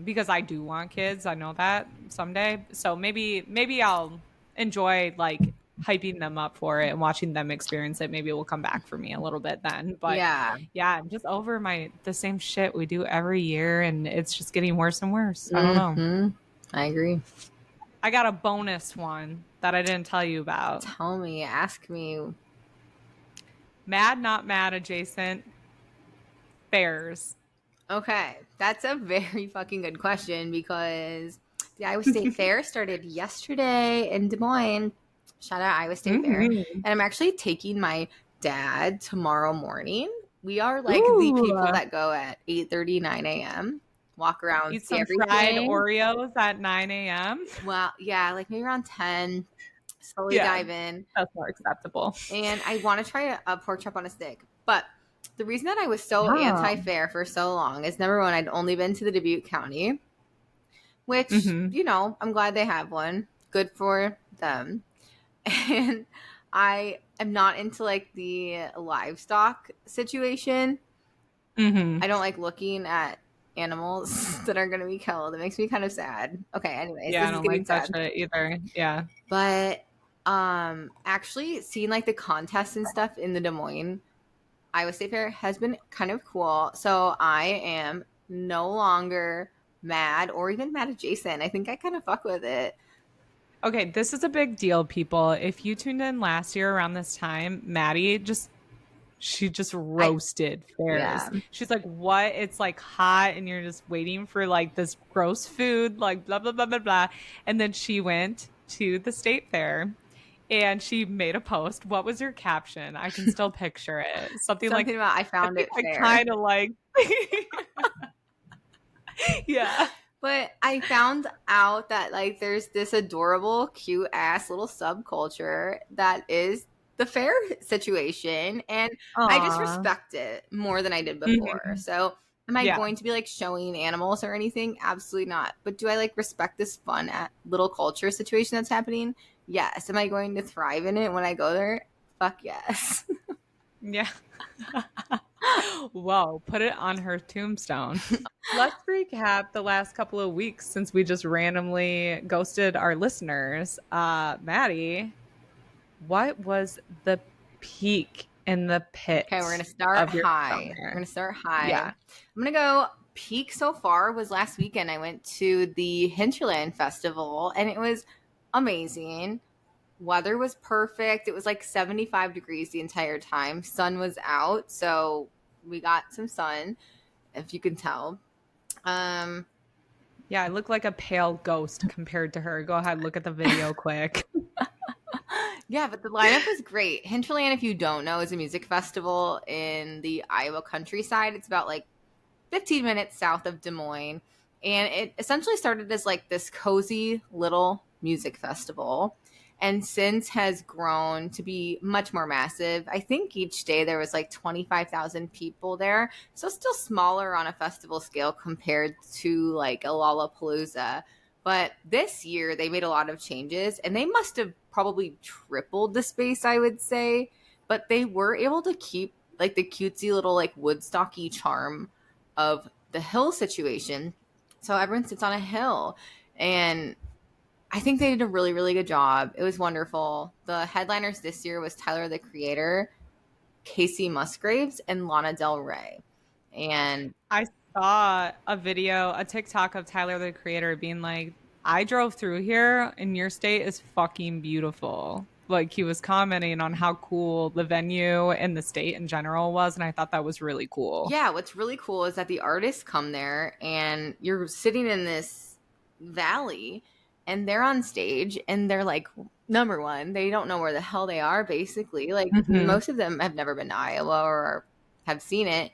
Because I do want kids. I know that someday. So maybe I'll enjoy like hyping them up for it and watching them experience it. Maybe it will come back for me a little bit then. But yeah, I'm just over the same shit we do every year, and it's just getting worse and worse. I don't know.
I agree.
I got a bonus one that I didn't tell you about.
Tell me, ask me.
Mad, not mad adjacent fairs.
Okay, that's a very fucking good question because the Iowa State Fair started yesterday in Des Moines. Shout out Iowa State Fair. And I'm actually taking my dad tomorrow morning. We are like the people that go at 8:30, 9 a.m. Walk around,
eat some fried Oreos at 9 a.m.
Well, yeah, like maybe around 10. Slowly dive in.
That's more acceptable.
And I want to try a pork chop on a stick. But the reason that I was so anti-fair for so long is, number one, I'd only been to the Dubuque County, which, you know, I'm glad they have one. Good for them. And I am not into like the livestock situation. I don't like looking at animals that are going to be killed. It makes me kind of sad. Okay, anyways.
Yeah, I don't like that shit either. Yeah.
But actually seeing like the contests and stuff in the Des Moines Iowa State Fair has been kind of cool. So I am no longer mad or even mad adjacent. I think I kind of fuck with it.
Okay, this is a big deal, people. If you tuned in last year around this time, Maddie she just roasted fairs. Yeah. She's like, what? It's like hot and you're just waiting for like this gross food, like blah, blah, blah, blah, blah. And then she went to the state fair and she made a post. What was your caption? I can still picture it. Something like
about I found it fair.
I kind of like yeah.
But I found out that like there's this adorable, cute ass little subculture that is the fair situation, and I just respect it more than I did before. So am I going to be like showing animals or anything? Absolutely not. But do I like respect this fun little culture situation that's happening? Yes. Am I going to thrive in it when I go there? Fuck yes.
Yeah. Whoa, put it on her tombstone. Let's recap the last couple of weeks since we just randomly ghosted our listeners. Maddie, what was the peak in the pit?
Okay, we're going to start high. Yeah. I'm going to go peak so far was last weekend. I went to the Hinterland Festival and it was amazing. Weather was perfect. It was like 75 degrees the entire time. Sun was out, so we got some sun, if you can tell.
Yeah, I look like a pale ghost compared to her. Go ahead, look at the video quick.
Yeah, but the lineup was great. Hinterland, if you don't know, is a music festival in the Iowa countryside. It's about like 15 minutes south of Des Moines. And it essentially started as like this cozy little music festival. And since has grown to be much more massive. I think each day there was like 25,000 people there. So still smaller on a festival scale compared to like a Lollapalooza. But this year they made a lot of changes and they must have probably tripled the space, I would say. But they were able to keep like the cutesy little like Woodstocky charm of the hill situation. So everyone sits on a hill, and I think they did a really, really good job. It was wonderful. The headliners this year was Tyler, the Creator, Casey Musgraves, and Lana Del Rey. And
I saw a TikTok of Tyler, the Creator, being like, I drove through here and your state is fucking beautiful. Like, he was commenting on how cool the venue and the state in general was, and I thought that was really cool.
Yeah, what's really cool is that the artists come there and you're sitting in this valley and they're on stage and they're like number one, they don't know where the hell they are, basically. Like, most of them have never been to Iowa or have seen it.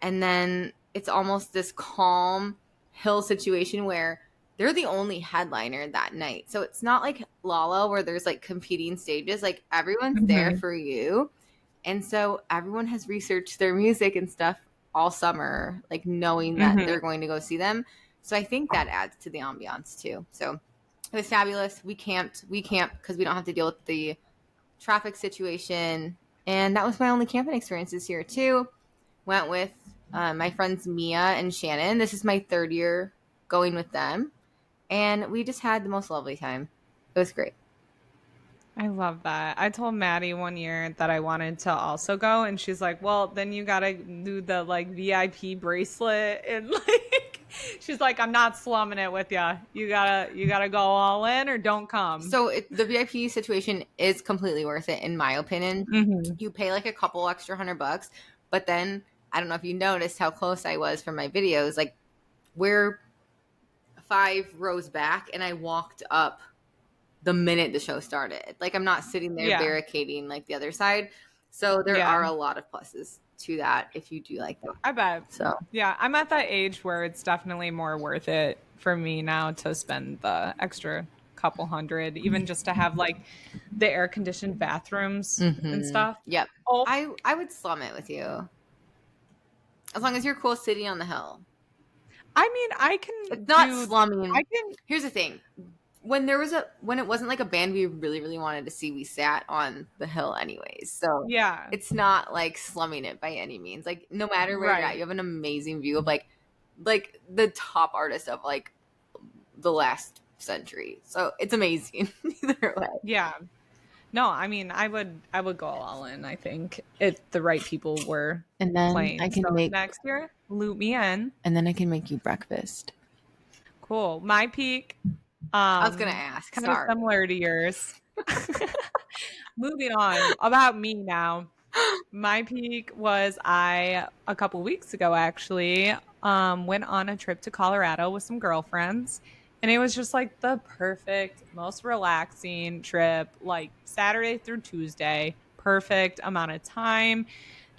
And then it's almost this calm hill situation where they're the only headliner that night. So it's not like Lala where there's like competing stages. Like, everyone's there for you. And so everyone has researched their music and stuff all summer, like knowing that they're going to go see them. So I think that adds to the ambiance too. So it was fabulous. We camped because we don't have to deal with the traffic situation. And that was my only camping experience this year too. Went with my friends Mia and Shannon. This is my third year going with them. And we just had the most lovely time. It was great.
I love that. I told Maddie one year that I wanted to also go, and she's like, well, then you gotta do the like VIP bracelet, and like she's like, I'm not slumming it with you. You gotta go all in or don't come.
So the VIP situation is completely worth it, in my opinion. You pay like a couple extra $100, but then I don't know if you noticed how close I was from my videos. Like, we're 5 rows back, and I walked up the minute the show started. Like, I'm not sitting there barricading like the other side. So there are a lot of pluses to that if you do like that.
I bet.
So
yeah, I'm at that age where it's definitely more worth it for me now to spend the extra couple hundred, even just to have like the air conditioned bathrooms and stuff.
Yep. Oh, I would slum it with you. As long as you're cool sitting on the hill.
I mean, I can.
It's not slumming. Here's the thing. When it wasn't like a band we really, really wanted to see, we sat on the hill anyways. So
yeah,
it's not like slumming it by any means. Like, no matter where you're at, you have an amazing view of like the top artist of like the last century. So it's amazing either way.
Yeah. No, I mean, I would go all in, I think, if the right people were
and then
playing.
I can make
next year, loop me in.
And then I can make you breakfast.
Cool. My peak.
I was gonna ask.
Kind of similar to yours. Moving on about me now. My peak was a couple weeks ago actually went on a trip to Colorado with some girlfriends, and it was just like the perfect, most relaxing trip. Like Saturday through Tuesday, perfect amount of time.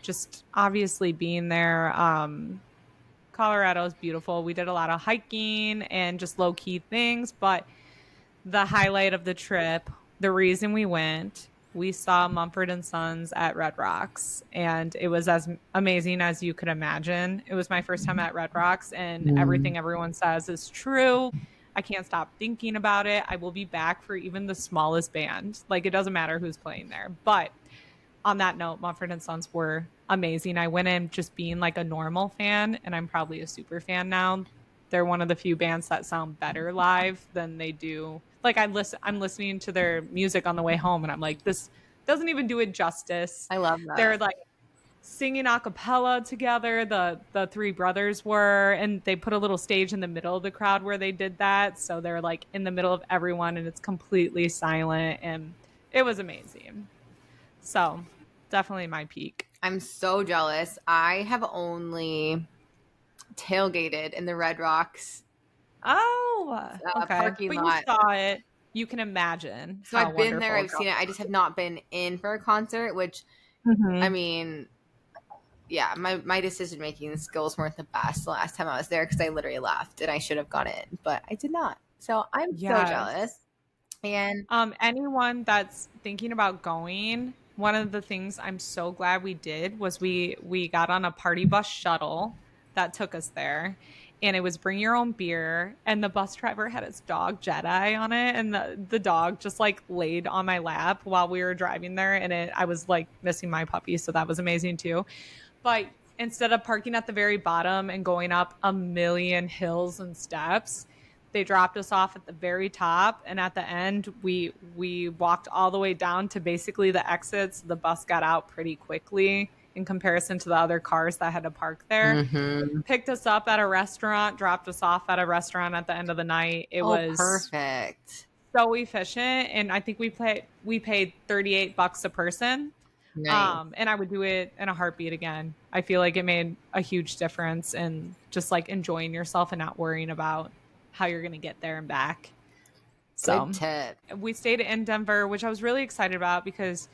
Just obviously being there. Colorado is beautiful. We did a lot of hiking and just low-key things, but the highlight of the trip, the reason we went, we saw Mumford & Sons at Red Rocks, and it was as amazing as you could imagine. It was my first time at Red Rocks, and everything everyone says is true. I can't stop thinking about it. I will be back for even the smallest band. Like, it doesn't matter who's playing there. But on that note, Mumford & Sons were amazing. I went in just being like a normal fan, and I'm probably a super fan now. They're one of the few bands that sound better live than they do. Like, I'm listening to their music on the way home, and I'm like, this doesn't even do it justice.
I love that.
They're like singing a cappella together. The 3 brothers were, and they put a little stage in the middle of the crowd where they did that. So they're like in the middle of everyone, and it's completely silent, and it was amazing. So definitely my peak.
I'm so jealous. I have only tailgated in the Red Rocks.
Okay.
Parking lot.
You saw it. You can imagine.
So I've been there. I've seen it. I just have not been in for a concert, which, I mean, yeah, my decision-making skills weren't the best the last time I was there because I literally left and I should have gone in, but I did not. So I'm so jealous. And
anyone that's thinking about going, one of the things I'm so glad we did was we got on a party bus shuttle that took us there, and it was bring your own beer, and the bus driver had his dog Jedi on it, and the dog just like laid on my lap while we were driving there, and I was like missing my puppy, so that was amazing too. But instead of parking at the very bottom and going up a million hills and steps, they dropped us off at the very top, and at the end we walked all the way down to basically the exits. The bus got out pretty quickly in comparison to the other cars that had to park there. Picked us up at a restaurant, dropped us off at a restaurant at the end of the night. It was
perfect.
So efficient, and I think we paid $38 a person.
Nice.
And I would do it in a heartbeat again. I feel like it made a huge difference in just like enjoying yourself and not worrying about how you're going to get there and back. So
good tip.
We stayed in Denver, which I was really excited about because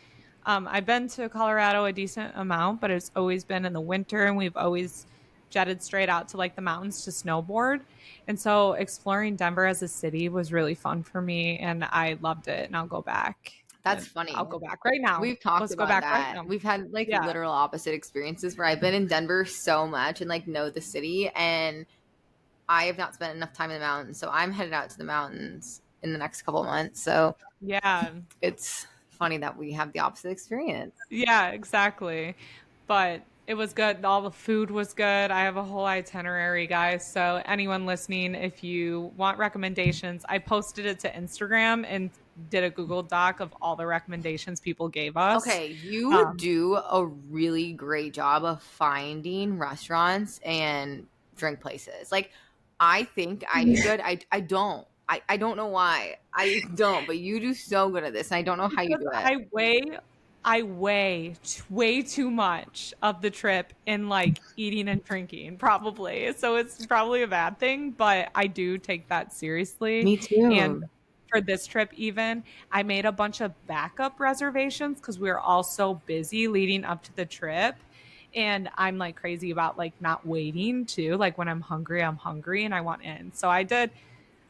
I've been to Colorado a decent amount, but it's always been in the winter, and we've always jetted straight out to like the mountains to snowboard. And so exploring Denver as a city was really fun for me, and I loved it, and I'll go back.
That's funny.
I'll go back right now.
We've talked
Let's
about
go back
that.
right now.
We've had like literal opposite experiences where I've been in Denver so much and like know the city, and I have not spent enough time in the mountains. So I'm headed out to the mountains in the next couple of months. So
yeah,
it's funny that we have the opposite experience.
Yeah, exactly. But it was good. All the food was good. I have a whole itinerary, guys. So anyone listening, if you want recommendations, I posted it to Instagram and did a Google Doc of all the recommendations people gave us.
Okay, you do a really great job of finding restaurants and drink places. Like, I think I do good. I don't. I don't know why. I don't, but you do so good at this, and I don't know how you do it.
I weigh way too much of the trip in like eating and drinking, probably. So it's probably a bad thing, but I do take that seriously.
Me too.
And for this trip, even, I made a bunch of backup reservations because we were all so busy leading up to the trip. And I'm like crazy about like not waiting too. Like when I'm hungry and I want in. So I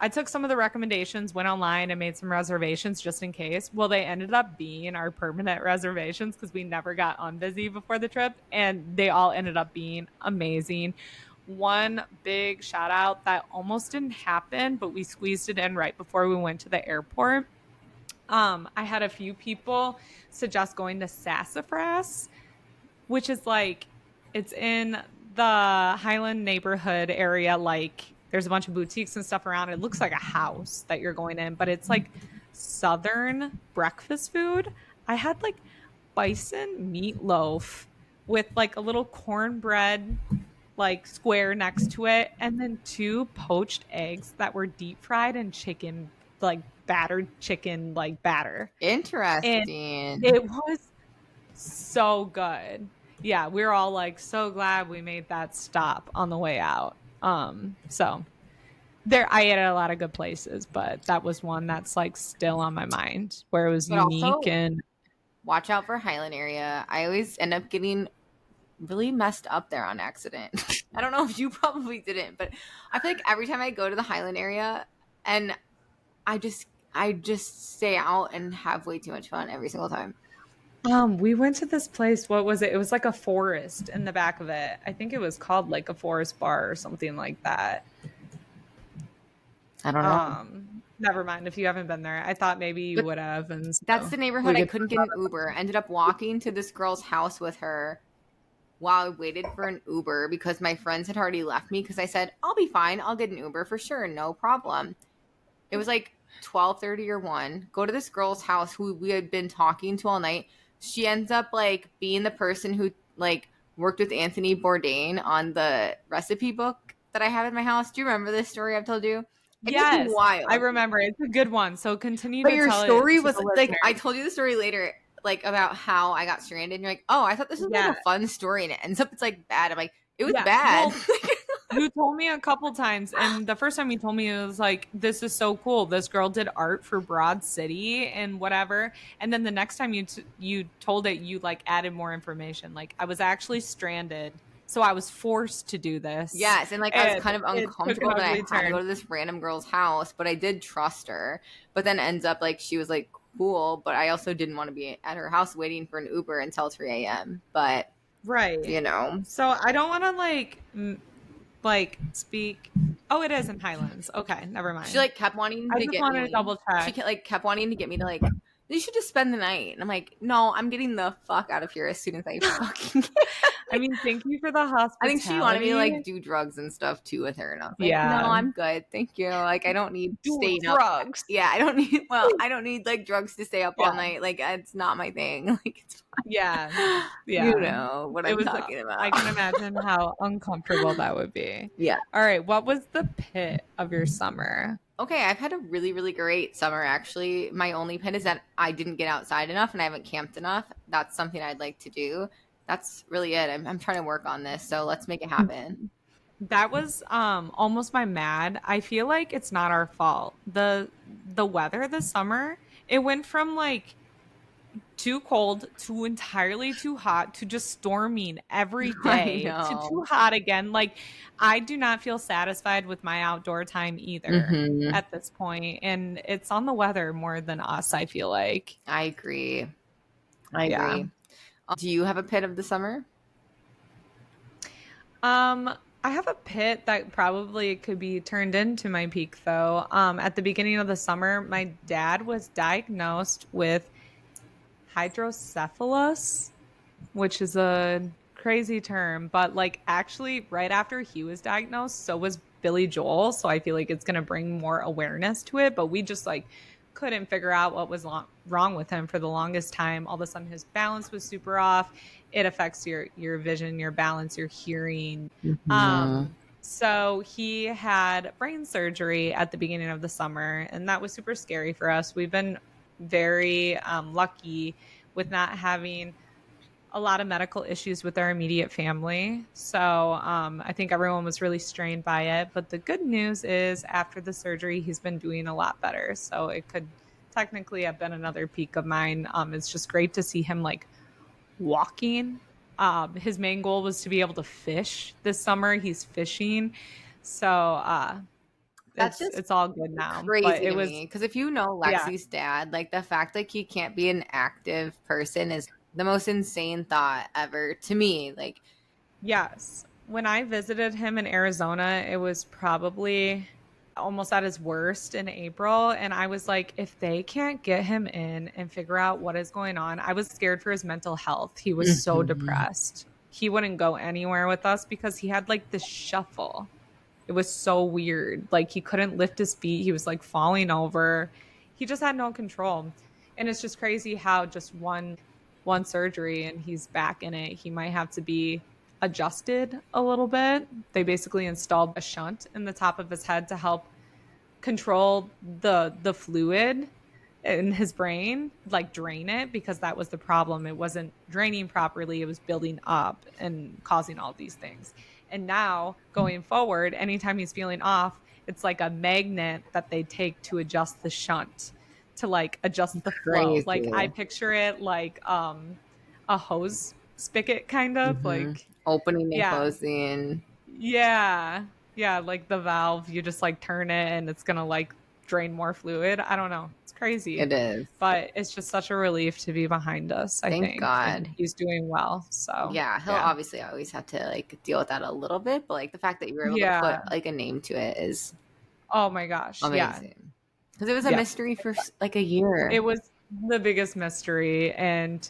took some of the recommendations, went online and made some reservations just in case. Well, they ended up being our permanent reservations because we never got unbusy before the trip, and they all ended up being amazing. One big shout out that almost didn't happen, but we squeezed it in right before we went to the airport. I had a few people suggest going to Sassafras, which is like, it's in the Highland neighborhood area, like there's a bunch of boutiques and stuff around. It looks like a house that you're going in, but it's like Southern breakfast food. I had like bison meatloaf with like a little cornbread like square next to it, and then 2 poached eggs that were deep fried in chicken, like battered chicken, like batter.
Interesting.
And it was so good. Yeah, we were all like so glad we made that stop on the way out. So there, I ate at a lot of good places, but that was one that's like still on my mind where it was unique. Also, and
watch out for Highland area. I always end up getting really messed up there on accident. I don't know if you probably didn't, but I feel like every time I go to the Highland area, and I just stay out and have way too much fun every single time.
We went to this place. What was it? It was like a forest in the back of it. I think it was called like a forest bar or something like that.
I don't know.
Never mind. If you haven't been there, I thought maybe you would have. And so
that's the neighborhood I couldn't get an Uber. Ended up walking to this girl's house with her while I waited for an Uber because my friends had already left me because I said, I'll be fine. I'll get an Uber for sure. No problem. It was like 12:30 or 1. Go to this girl's house who we had been talking to all night. She ends up like being the person who like worked with Anthony Bourdain on the recipe book that I have in my house. Do you remember this story I've told you?
Yes, I remember. It's a good one. So continue.
But your story was like, I told you the story later, like about how I got stranded. And you're like, oh, I thought this was like a fun story, and it ends up it's like bad. I'm like, it was bad.
Well, you told me a couple times, and the first time you told me, it was like, this is so cool. This girl did art for Broad City and whatever. And then the next time you told it, you like added more information. Like I was actually stranded, so I was forced to do this.
Yes, and like I was kind of uncomfortable that I had to go to this random girl's house, but I did trust her. But then ends up like she was like cool, but I also didn't want to be at her house waiting for an Uber until 3 a.m. But
right,
you know,
so I don't want to like speak. Oh, it is in Highlands. Okay, never mind.
She like kept wanting to get me.
To double check.
She like kept wanting to get me to like, you should just spend the night. And I'm like, no, I'm getting the fuck out of here as soon as I fucking
I mean, thank you for the hospitality.
I think she wanted me to like do drugs and stuff too with her, and I was like, no, I'm good, thank you. Like I don't need staying
drugs.
Up. Yeah, I don't need. Well, I don't need like drugs to stay up all night. Like it's not my thing. Like it's fine.
Yeah.
You know what I'm talking about.
I can imagine how uncomfortable that would be.
Yeah.
All right. What was the pit of your summer?
Okay, I've had a really, really great summer, actually. My only pit is that I didn't get outside enough and I haven't camped enough. That's something I'd like to do. That's really it. I'm trying to work on this, so let's make it happen.
That was almost my mad. I feel like it's not our fault. The the weather this summer, it went from like too cold to entirely too hot to just storming every
I
day to too
know.
hot again. Like, I do not feel satisfied with my outdoor time either
Mm-hmm.
at this point, and it's on the weather more than us, I feel like.
I agree. I
Yeah.
agree. Do you have a pit of the summer?
I have a pit that probably could be turned into my peak though. At the beginning of the summer, my dad was diagnosed with hydrocephalus, which is a crazy term, but like actually right after he was diagnosed, so was Billy Joel. So I feel like it's going to bring more awareness to it, but we just like couldn't figure out what was wrong with him for the longest time. All of a sudden his balance was super off. It affects your vision, your balance, your hearing.
Mm-hmm.
So he had brain surgery at the beginning of the summer, and that was super scary for us. We've been very lucky with not having a lot of medical issues with our immediate family. So I think everyone was really strained by it. But the good news is after the surgery, he's been doing a lot better. So it could technically have been another peak of mine. It's just great to see him like walking. His main goal was to be able to fish this summer. He's fishing. So
That's just
it's all good now. But
crazy
it
to
was,
me because if you know
yeah.
Lexie's dad, like the fact that he can't be an active person is the most insane thought ever to me. Like,
Yes. When I visited him in Arizona, it was probably almost at his worst in April. And I was like, if they can't get him in and figure out what is going on, I was scared for his mental health. He was so
mhm.
depressed. He wouldn't go anywhere with us because he had like this shuffle. It was so weird. Like he couldn't lift his feet. He was like falling over. He just had no control. And it's just crazy how just one surgery and he's back in it. He might have to be adjusted a little bit. They basically installed a shunt in the top of his head to help control the fluid in his brain, like drain it, because that was the problem. It wasn't draining properly. It was building up and causing all these things. And now going forward, anytime he's feeling off, it's like a magnet that they take to adjust the shunt, to like adjust the flow. Like I
Crazy.
picture it like a hose spigot kind of
Hmm.
like,
Opening and
yeah.
closing.
Yeah. Yeah, like the valve, you just like turn it and it's gonna like drain more fluid. I don't know. It's crazy.
It is.
But it's just such a relief to be behind us, I
Thank
think. And
God.
he's doing well. So
Yeah, he'll
yeah.
obviously always have to like deal with that a little bit, but like the fact that you were able to put
Yeah.
like a name to it is
Oh my gosh. Yeah.
amazing. Because it was a
Yeah.
mystery for like a year.
It was the biggest mystery. And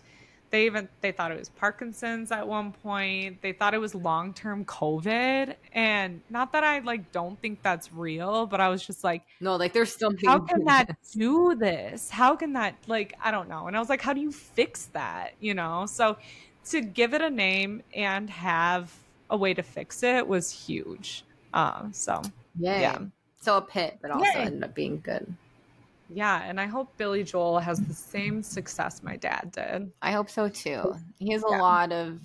they thought it was Parkinson's at one point. They thought it was long-term COVID. And not that I like don't think that's real, but I was just like,
No, like there's
how
something
can
to
that
this.
do this? How can that, like, I don't know. And I was like, how do you fix that? You know? So to give it a name and have a way to fix it was huge. So yeah.
Yay. So a pit, but also
Yay.
ended up being good.
Yeah. And I hope Billy Joel has the same success my dad did.
I hope so too. He has a
Yeah.
lot of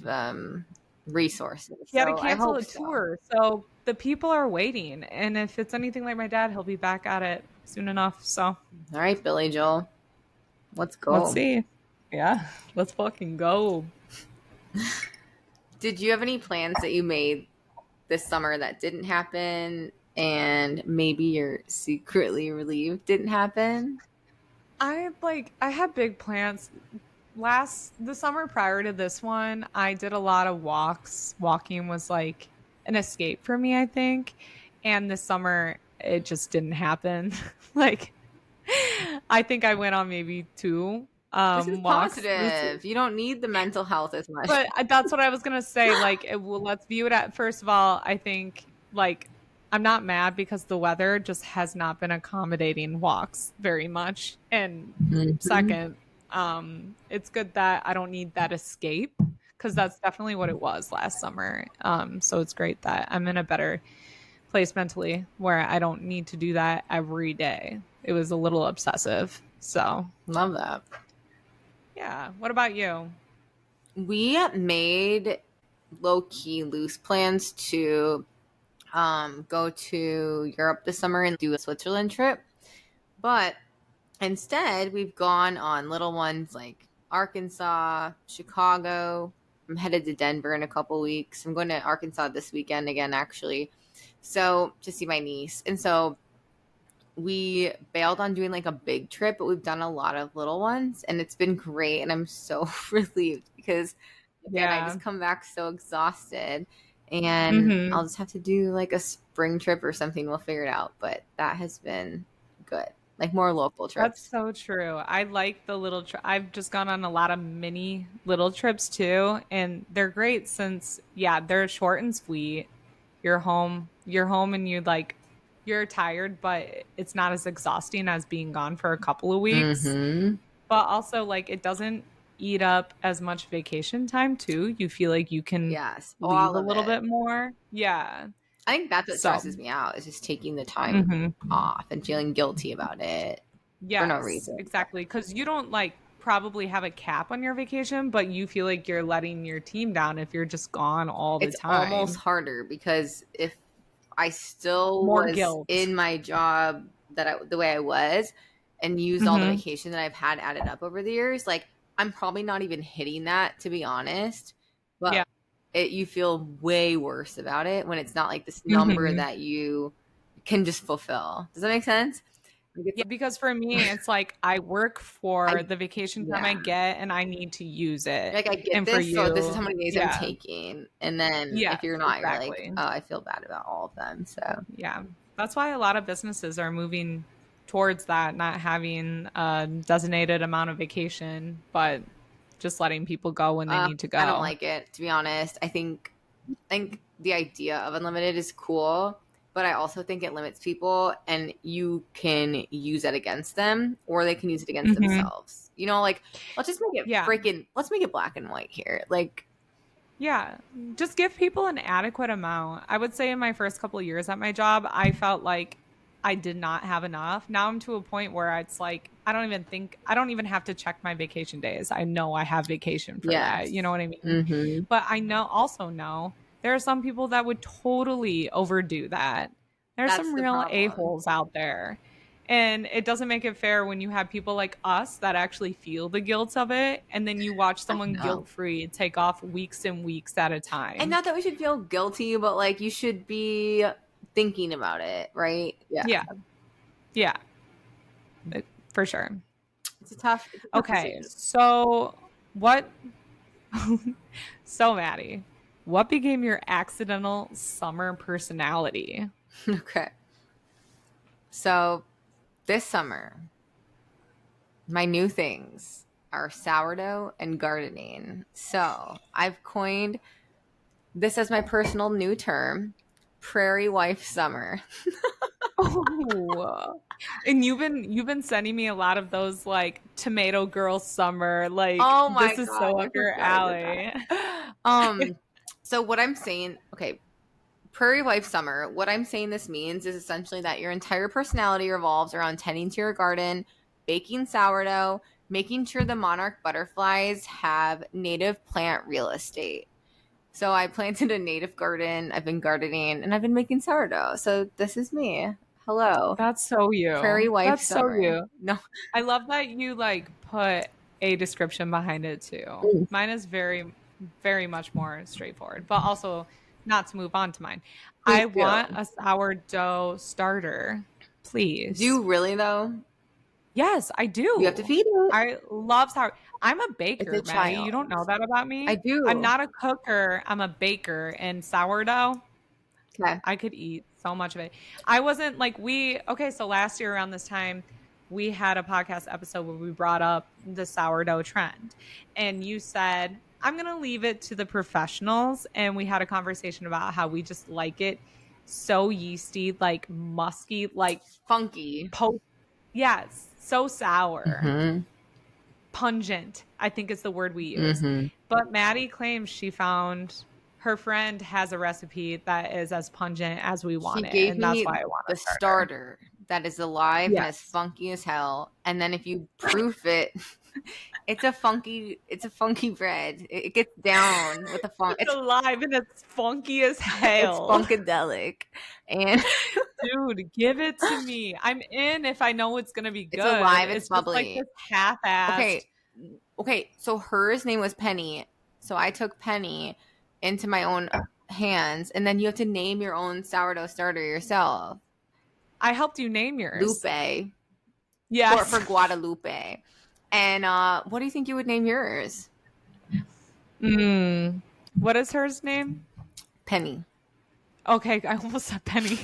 resources,
He had to
so I
cancel
hope
a
so.
tour. So the people are waiting. And if it's anything like my dad, he'll be back at it soon enough. So
All right, Billy Joel, let's
let's
go.
see. Yeah. Let's fucking go.
Did you have any plans that you made this summer that didn't happen and maybe you're secretly relieved didn't happen?
I had big plans the summer prior to this one. I did a lot of walks. Walking was like an escape for me, I think. And this summer it just didn't happen. Like I think I went on maybe two
This is
walks this,
positive. You don't need the mental health as much.
but that's what I was gonna say. Like, well, let's view it at first of all. I think like I'm not mad because the weather just has not been accommodating walks very much. And
Mhm.
second, it's good that I don't need that escape because that's definitely what it was last summer. So it's great that I'm in a better place mentally where I don't need to do that every day. It was a little obsessive. So
Love that.
yeah. What about you?
We made low key loose plans to go to Europe this summer and do a Switzerland trip. But Instead, we've gone on little ones like Arkansas, Chicago. I'm headed to Denver in a couple weeks. I'm going to Arkansas this weekend again, actually. So to see my niece. And so we bailed on doing like a big trip, but we've done a lot of little ones and it's been great. And I'm so relieved because again, I just come back so exhausted and I'll just have to do like a spring trip or something. We'll figure it out. But that has been good. Like more local trips.
That's so true. I like the little I've just gone on a lot of mini little trips too, and they're great since they're short and sweet. You're home and you're tired, but it's not as exhausting as being gone for a couple of weeks. But also like it doesn't eat up as much vacation time too. You feel like you can leave a little bit more. Yeah.
I think that's what stresses me out is just taking the time off and feeling guilty about it for no reason.
Exactly. Because you don't like probably have a cap on your vacation, but you feel like you're letting your team down if you're just gone all the time.
It's almost harder because if I still was in my job the way I was and used all the vacation that I've had added up over the years, like I'm probably not even hitting that, to be honest. But you feel way worse about it when it's not like this number that you can just fulfill. Does that make sense?
Because for me, it's like I work for the vacation time I get and I need to use it.
Like I get and this, for you, so this is how many days I'm taking. And then if you're not, you're like, oh, I feel bad about all of them. So
that's why a lot of businesses are moving towards that, not having a designated amount of vacation, but just letting people go when they need to go.
I don't like it, to be honest. I think the idea of unlimited is cool, but I also think it limits people and you can use it against them or they can use it against themselves. You know, like let's just make it let's make it black and white here. Like
just give people an adequate amount. I would say in my first couple of years at my job, I felt like I did not have enough. Now I'm to a point where it's like, I don't even have to check my vacation days. I know I have vacation for that. You know what I mean? But I also know there are some people that would totally overdo that. There's some real a-holes out there. And it doesn't make it fair when you have people like us that actually feel the guilt of it. And then you watch someone guilt-free take off weeks and weeks at a time.
And not that we should feel guilty, but like you should be thinking about it, right?
Yeah, for sure.
It's a tough
okay decision. So Maddie, what became your accidental summer personality?
Okay, so this summer my new things are sourdough and gardening. So I've coined this as my personal new term, Prairie Wife Summer.
And you've been sending me a lot of those like tomato girl summer, like this is so up your alley.
So what I'm saying, Prairie Wife Summer, what I'm saying this means is essentially that your entire personality revolves around tending to your garden, baking sourdough, making sure the monarch butterflies have native plant real estate. So I planted a native garden. I've been gardening and I've been making sourdough. So this is me. Hello.
That's so you.
Prairie Wife
That's
Summer.
So you.
No,
I love that you like put a description behind it too. Mine is very, very much more straightforward, but also not to move on to mine. I want a sourdough starter, please.
Do you really though?
Yes, I do.
You have to feed it.
I love sourdough. I'm a baker, Maddie. You don't know that about me?
I do.
I'm not a cooker. I'm a baker. And sourdough, I could eat so much of it. I wasn't like so last year around this time, we had a podcast episode where we brought up the sourdough trend. And you said, I'm going to leave it to the professionals. And we had a conversation about how we just like it so yeasty, like musky, like
funky.
Yes, so sour. Pungent, I think is the word we use. But Maddie claims she found her friend has a recipe that is as pungent as we want it. And that's why I want
the starter that is alive and as funky as hell. And then if you proof it, It's a funky bread. It gets down with the funk.
It's alive and it's funky as hell.
It's funkadelic. And
dude, give it to me. I'm in if I know it's gonna be good.
It's alive, it's bubbly.
Just like this half-assed.
Okay, so hers name was Penny. So I took Penny into my own hands, and then you have to name your own sourdough starter yourself.
I helped you name yours.
Lupe.
Yes.
For Guadalupe. And what do you think you would name yours?
What is hers name?
Penny.
Okay, I almost said Penny.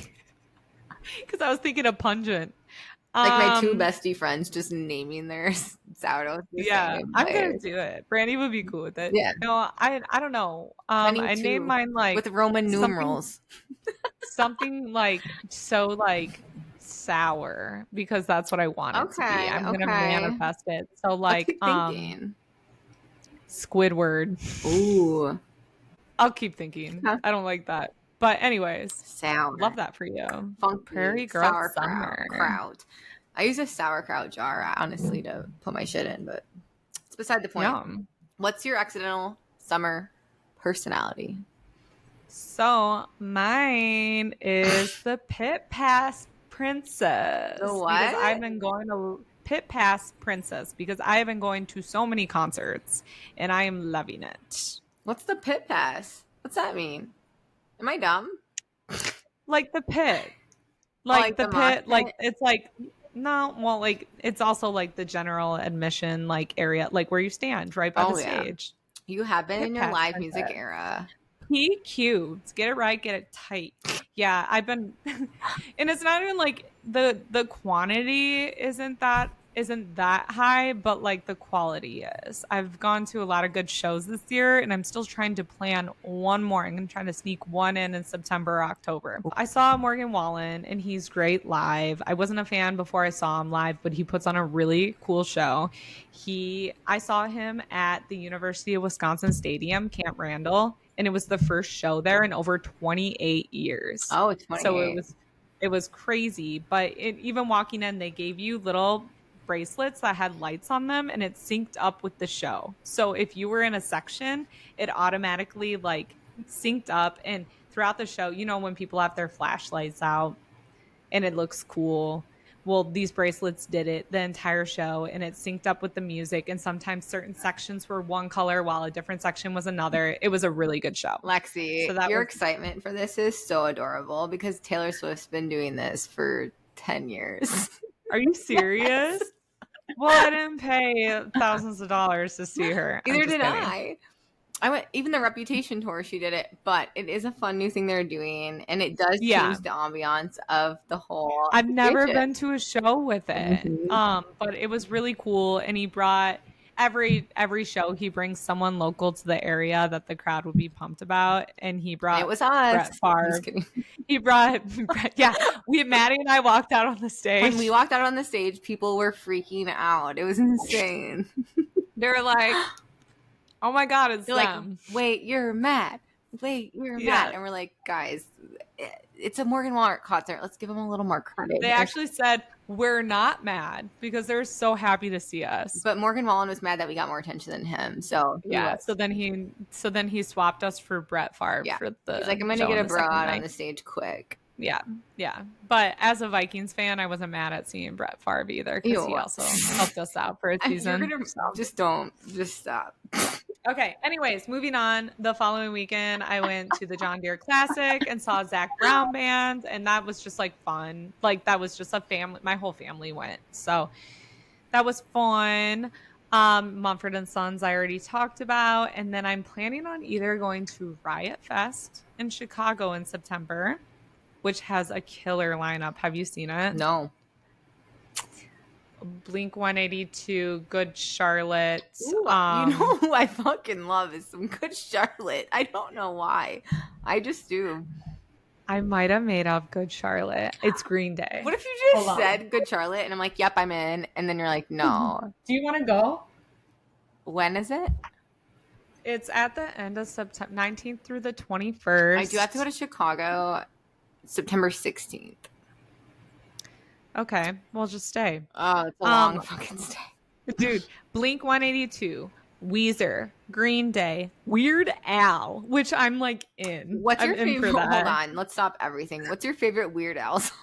Because I was thinking of pungent.
Like my two bestie friends just naming their sourdough.
I'm going to do it. Brandy would be cool with it.
Yeah.
No, I don't know. I named mine like...
with Roman numerals.
Something like so like sour because that's what I want it to be. I'm going to manifest it. So like Squidward.
Ooh.
I'll keep thinking. Huh? I don't like that. But anyways,
sour.
Love that for you.
Funky
Prairie Girl
sauerkraut. I use a sauerkraut jar, honestly, to put my shit in, but it's beside the point.
Yum.
What's your accidental summer personality?
So mine is the Pit Pass Princess.
The what?
Because I've been going to Pit Pass Princess because I have been going to so many concerts and I am loving it.
What's the Pit Pass? What's that mean? Am I dumb?
Like the pit. Like the pit. Like it's like no, well, like it's also like the general admission like area, like where you stand right by the stage.
You have been in your live music era.
PQ. Get it right, get it tight. Yeah, I've been and it's not even like the quantity isn't that high, but like the quality is. I've gone to a lot of good shows this year and I'm still trying to plan one more. I'm going to try to sneak one in September or October. I saw Morgan Wallen and he's great live. I wasn't a fan before I saw him live, but he puts on a really cool show. I saw him at the University of Wisconsin Stadium, Camp Randall, and it was the first show there in over 28 years.
Oh, it's 28.
So it was crazy, but even walking in, they gave you little bracelets that had lights on them and it synced up with the show. So if you were in a section, it automatically like synced up, and throughout the show, you know, when people have their flashlights out and it looks cool, well, these bracelets did it the entire show and it synced up with the music, and sometimes certain sections were one color while a different section was another. It was a really good show.
Lexie, so your excitement for this is so adorable because Taylor Swift's been doing this for 10 years.
Are you serious? Yes. Well, I didn't pay thousands of dollars to see her.
Neither did I. I went, even the Reputation tour, she did it, but it is a fun new thing they're doing, and it does change the ambiance of the whole.
I've never been to a show with it, but it was really cool, and he brought every show he brings someone local to the area that the crowd would be pumped about, and he brought
it was us.
Brett Favre. He brought Maddie and I walked out on the stage.
When we walked out on the stage, people were freaking out. It was insane.
They were like, "Oh my god, it's them!"
Like, wait, you're mad. Wait, you're mad, and we're like, guys, it's a Morgan Wallen concert. Let's give them a little more credit.
They actually said, we're not mad, because they're so happy to see us.
But Morgan Wallen was mad that we got more attention than him. So
yeah. So then he swapped us for Brett Favre for the.
He's like, I'm gonna get a bro out on the stage quick.
Yeah. But as a Vikings fan, I wasn't mad at seeing Brett Favre either, because he also helped us out for a season.
Just stop.
Okay. Anyways, moving on. The following weekend, I went to the John Deere Classic and saw Zach Brown Band, and that was just like fun. Like that was just a family. My whole family went, so that was fun. Mumford and Sons, I already talked about, and then I'm planning on either going to Riot Fest in Chicago in September, which has a killer lineup. Have you seen it?
No.
Blink 182, Good Charlotte.
Ooh, you know who I fucking love is some Good Charlotte. I don't know why. I just do.
I might have made up Good Charlotte. It's Green Day.
What if you just said Good Charlotte and I'm like, yep, I'm in. And then you're like, no.
Do you want to go?
When is it?
It's at the end of September, 19th through the 21st.
I do have to go to Chicago September 16th.
Okay, we'll just stay.
Oh, it's a long fucking stay.
Dude, Blink 182, Weezer, Green Day, Weird Al, which I'm like in.
What's your
I'm in for
favorite?
that.
Hold on, let's stop everything. What's your favorite Weird Al song?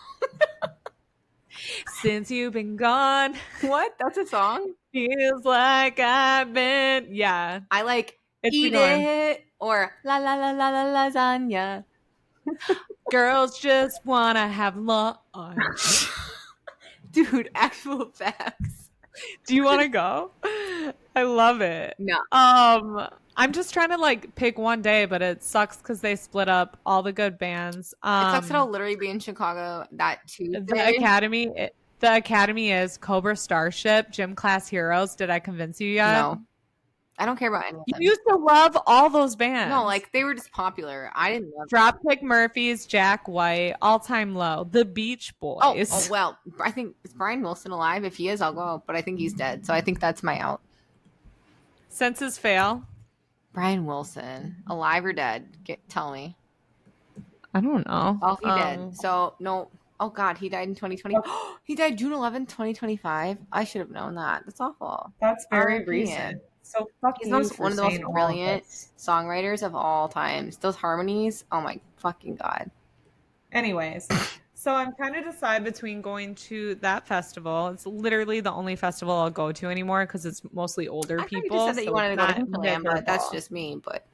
Since you've been gone.
What? That's a song?
Feels like I've been. Yeah.
I like
It's
Eat It or La La La La La Lasagna.
Girls just want to have lunch.
Dude, actual facts.
Do you want to go? I love it.
No.
I'm just trying to like pick one day, but it sucks because they split up all the good bands.
It sucks that I'll literally be in Chicago that Tuesday.
The Academy is Cobra Starship, Gym Class Heroes. Did I convince you yet?
No. I don't care about any of them.
You used to love all those bands.
No, like they were just popular. I didn't love
Dropkick Murphys, Jack White, All Time Low, The Beach Boys.
Oh, well, I think, is Brian Wilson alive? If he is, I'll go, but I think he's dead. So I think that's my out.
Senses Fail.
Brian Wilson, alive or dead? Tell me.
I don't know.
Oh, he did. So, no. Oh, God, he died in 2020. He died June 11th, 2025. I should have known that. That's awful.
That's very
R.I.P.
recent. So fuck
He's
you
one of the most
all
brilliant
this.
songwriters of all times. Those harmonies, oh my fucking God.
Anyways, so I'm kind of decided between going to that festival. It's literally the only festival I'll go to anymore because it's mostly older
I thought
people.
you just said that you wanted to go to
it's not
Hinterland, but that's
miserable.
just me. But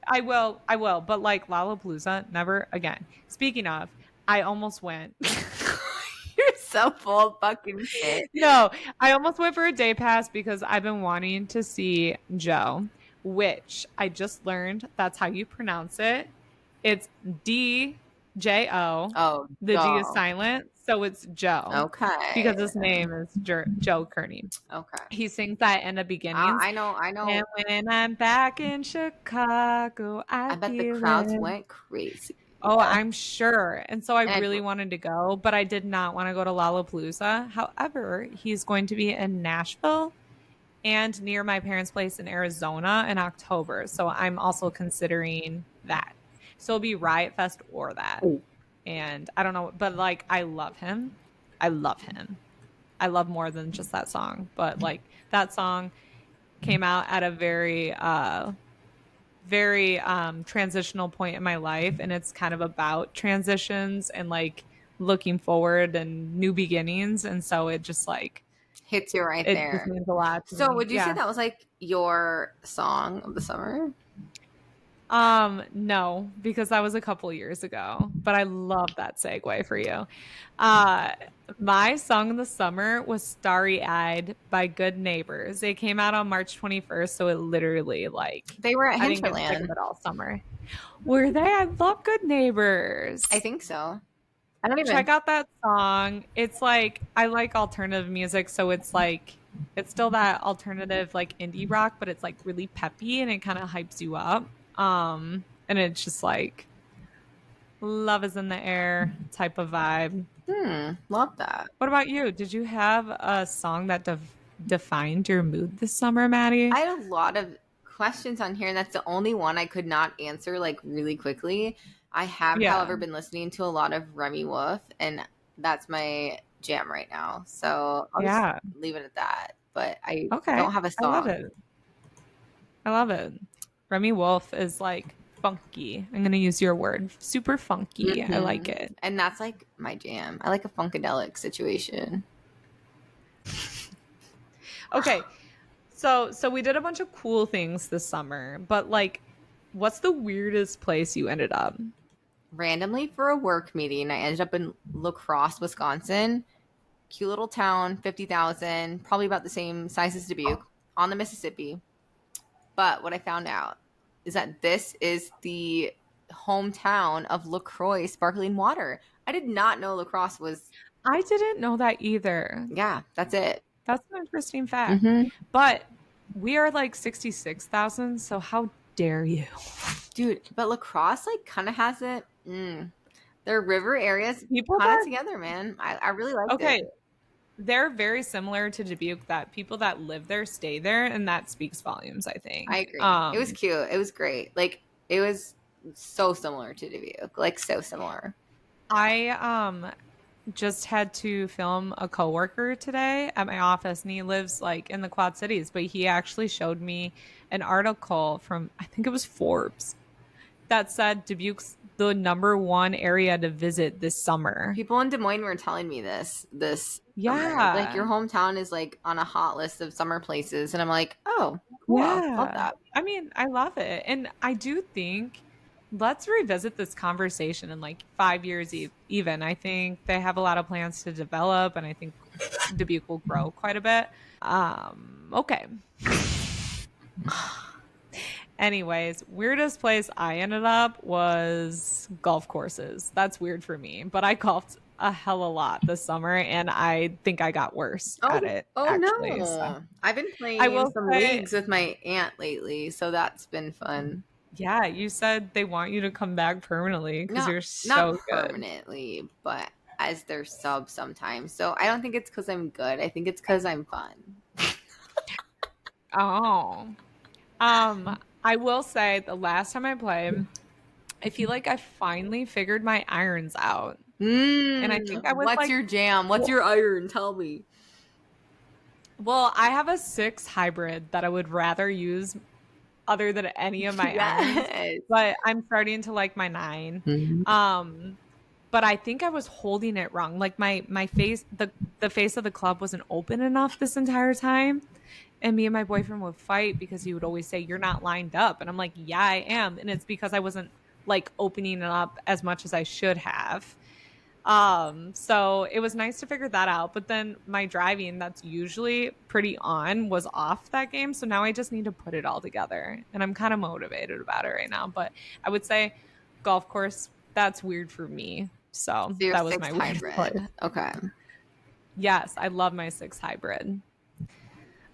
I will. But like Lollapalooza, never again. Speaking of, I almost went.
you're so full of fucking shit.
No, I almost went for a day pass because I've been wanting to see Joe, which I just learned that's how you pronounce it. It's D-J-O.
Oh,
the G is silent, so it's Joe.
Okay.
Because his name is Joe Kearney.
Okay.
He sings that in the beginning.
I know.
And when I'm back in Chicago, I
bet the
feel
crowds
it.
went crazy.
Oh, I'm sure. And so I really wanted to go, but I did not want to go to Lollapalooza. However, he's going to be in Nashville and near my parents' place in Arizona in October. So I'm also considering that. So it'll be Riot Fest or that.
Ooh.
And I don't know, but like I love him. I love him. I love more than just that song. But like that song came out at a very transitional point in my life, and it's kind of about transitions and like looking forward and new beginnings, and so it just like
hits you right there.
It just means a lot to
so
me.
would you say that was like your song of the summer?
No, because that was a couple years ago, but I love that segue for you. My song of the summer was Starry Eyed by Good Neighbors. It came out on March 21st, so it literally like
they were at
I didn't get sick of it all summer. Were they? I love Good Neighbors.
I think so. I don't even
check out that song. It's like I like alternative music, so it's like it's still that alternative like indie rock, but it's like really peppy and it kind of hypes you up. And it's just like love is in the air type of vibe.
Love that.
What about you? Did you have a song that defined your mood this summer, Maddie?
I had a lot of questions on here, and that's the only one I could not answer like really quickly. I have, however, been listening to a lot of Remy Wolf, and that's my jam right now. So I'll just leave it at that. But I don't have a song.
I love it. Remy Wolf is like funky. I'm going to use your word. Super funky. Mm-hmm. I like it.
And that's like my jam. I like a funkadelic situation.
Okay. So we did a bunch of cool things this summer, but like what's the weirdest place you ended up?
Randomly for a work meeting, I ended up in La Crosse, Wisconsin. Cute little town, 50,000, probably about the same size as Dubuque, on the Mississippi. But what I found out is that this is the hometown of LaCroix sparkling water. I did not know La Crosse was...
I didn't know that either.
Yeah, that's it.
That's an interesting fact. Mm-hmm. But we are like 66,000, so how dare you?
Dude, but La Crosse like kind of has it. Their river areas kind of together, man. I really like it.
Okay. They're very similar to Dubuque, that people that live there stay there, and that speaks volumes, I think.
I agree. It was cute. It was great. Like, it was so similar to Dubuque. Like, so similar.
just had to film a coworker today at my office, and he lives like in the Quad Cities, but he actually showed me an article from, I think it was Forbes, that said Dubuque's the #1 area to visit this summer.
People in Des Moines were telling me this summer. Like, your hometown is like on a hot list of summer places, and I'm like, oh, cool.
Yeah.
Love that.
I mean, I love it. And I do think let's revisit this conversation in like 5 years even. I think they have a lot of plans to develop, and I think Dubuque will grow quite a bit. Okay. Anyways, weirdest place I ended up was golf courses. That's weird for me, but I golfed a hell a lot this summer, and I think I got worse at it.
Oh,
actually.
no.
So,
I've been playing some leagues with my aunt lately, so that's been fun.
Yeah, you said they want you to come back permanently because you're so
not
good.
permanently, but as their sub sometimes. So I don't think it's because I'm good. I think it's because I'm fun.
Oh. I will say the last time I played, I feel like I finally figured my irons out. And I think I was
What's your jam? What's your iron? Tell me.
Well, I have a 6 hybrid that I would rather use other than any of my irons. But I'm starting to like my 9.
Mm-hmm.
But I think I was holding it wrong. Like my face, the face of the club wasn't open enough this entire time. And me and my boyfriend would fight because he would always say, you're not lined up. And I'm like, yeah, I am. And it's because I wasn't like opening it up as much as I should have. So it was nice to figure that out. But then my driving, that's usually pretty on, was off that game. So now I just need to put it all together. And I'm kind of motivated about it right now. But I would say golf course, that's weird for me. So that was my
hybrid.
Weird.
Okay.
Yes, I love my 6 hybrid.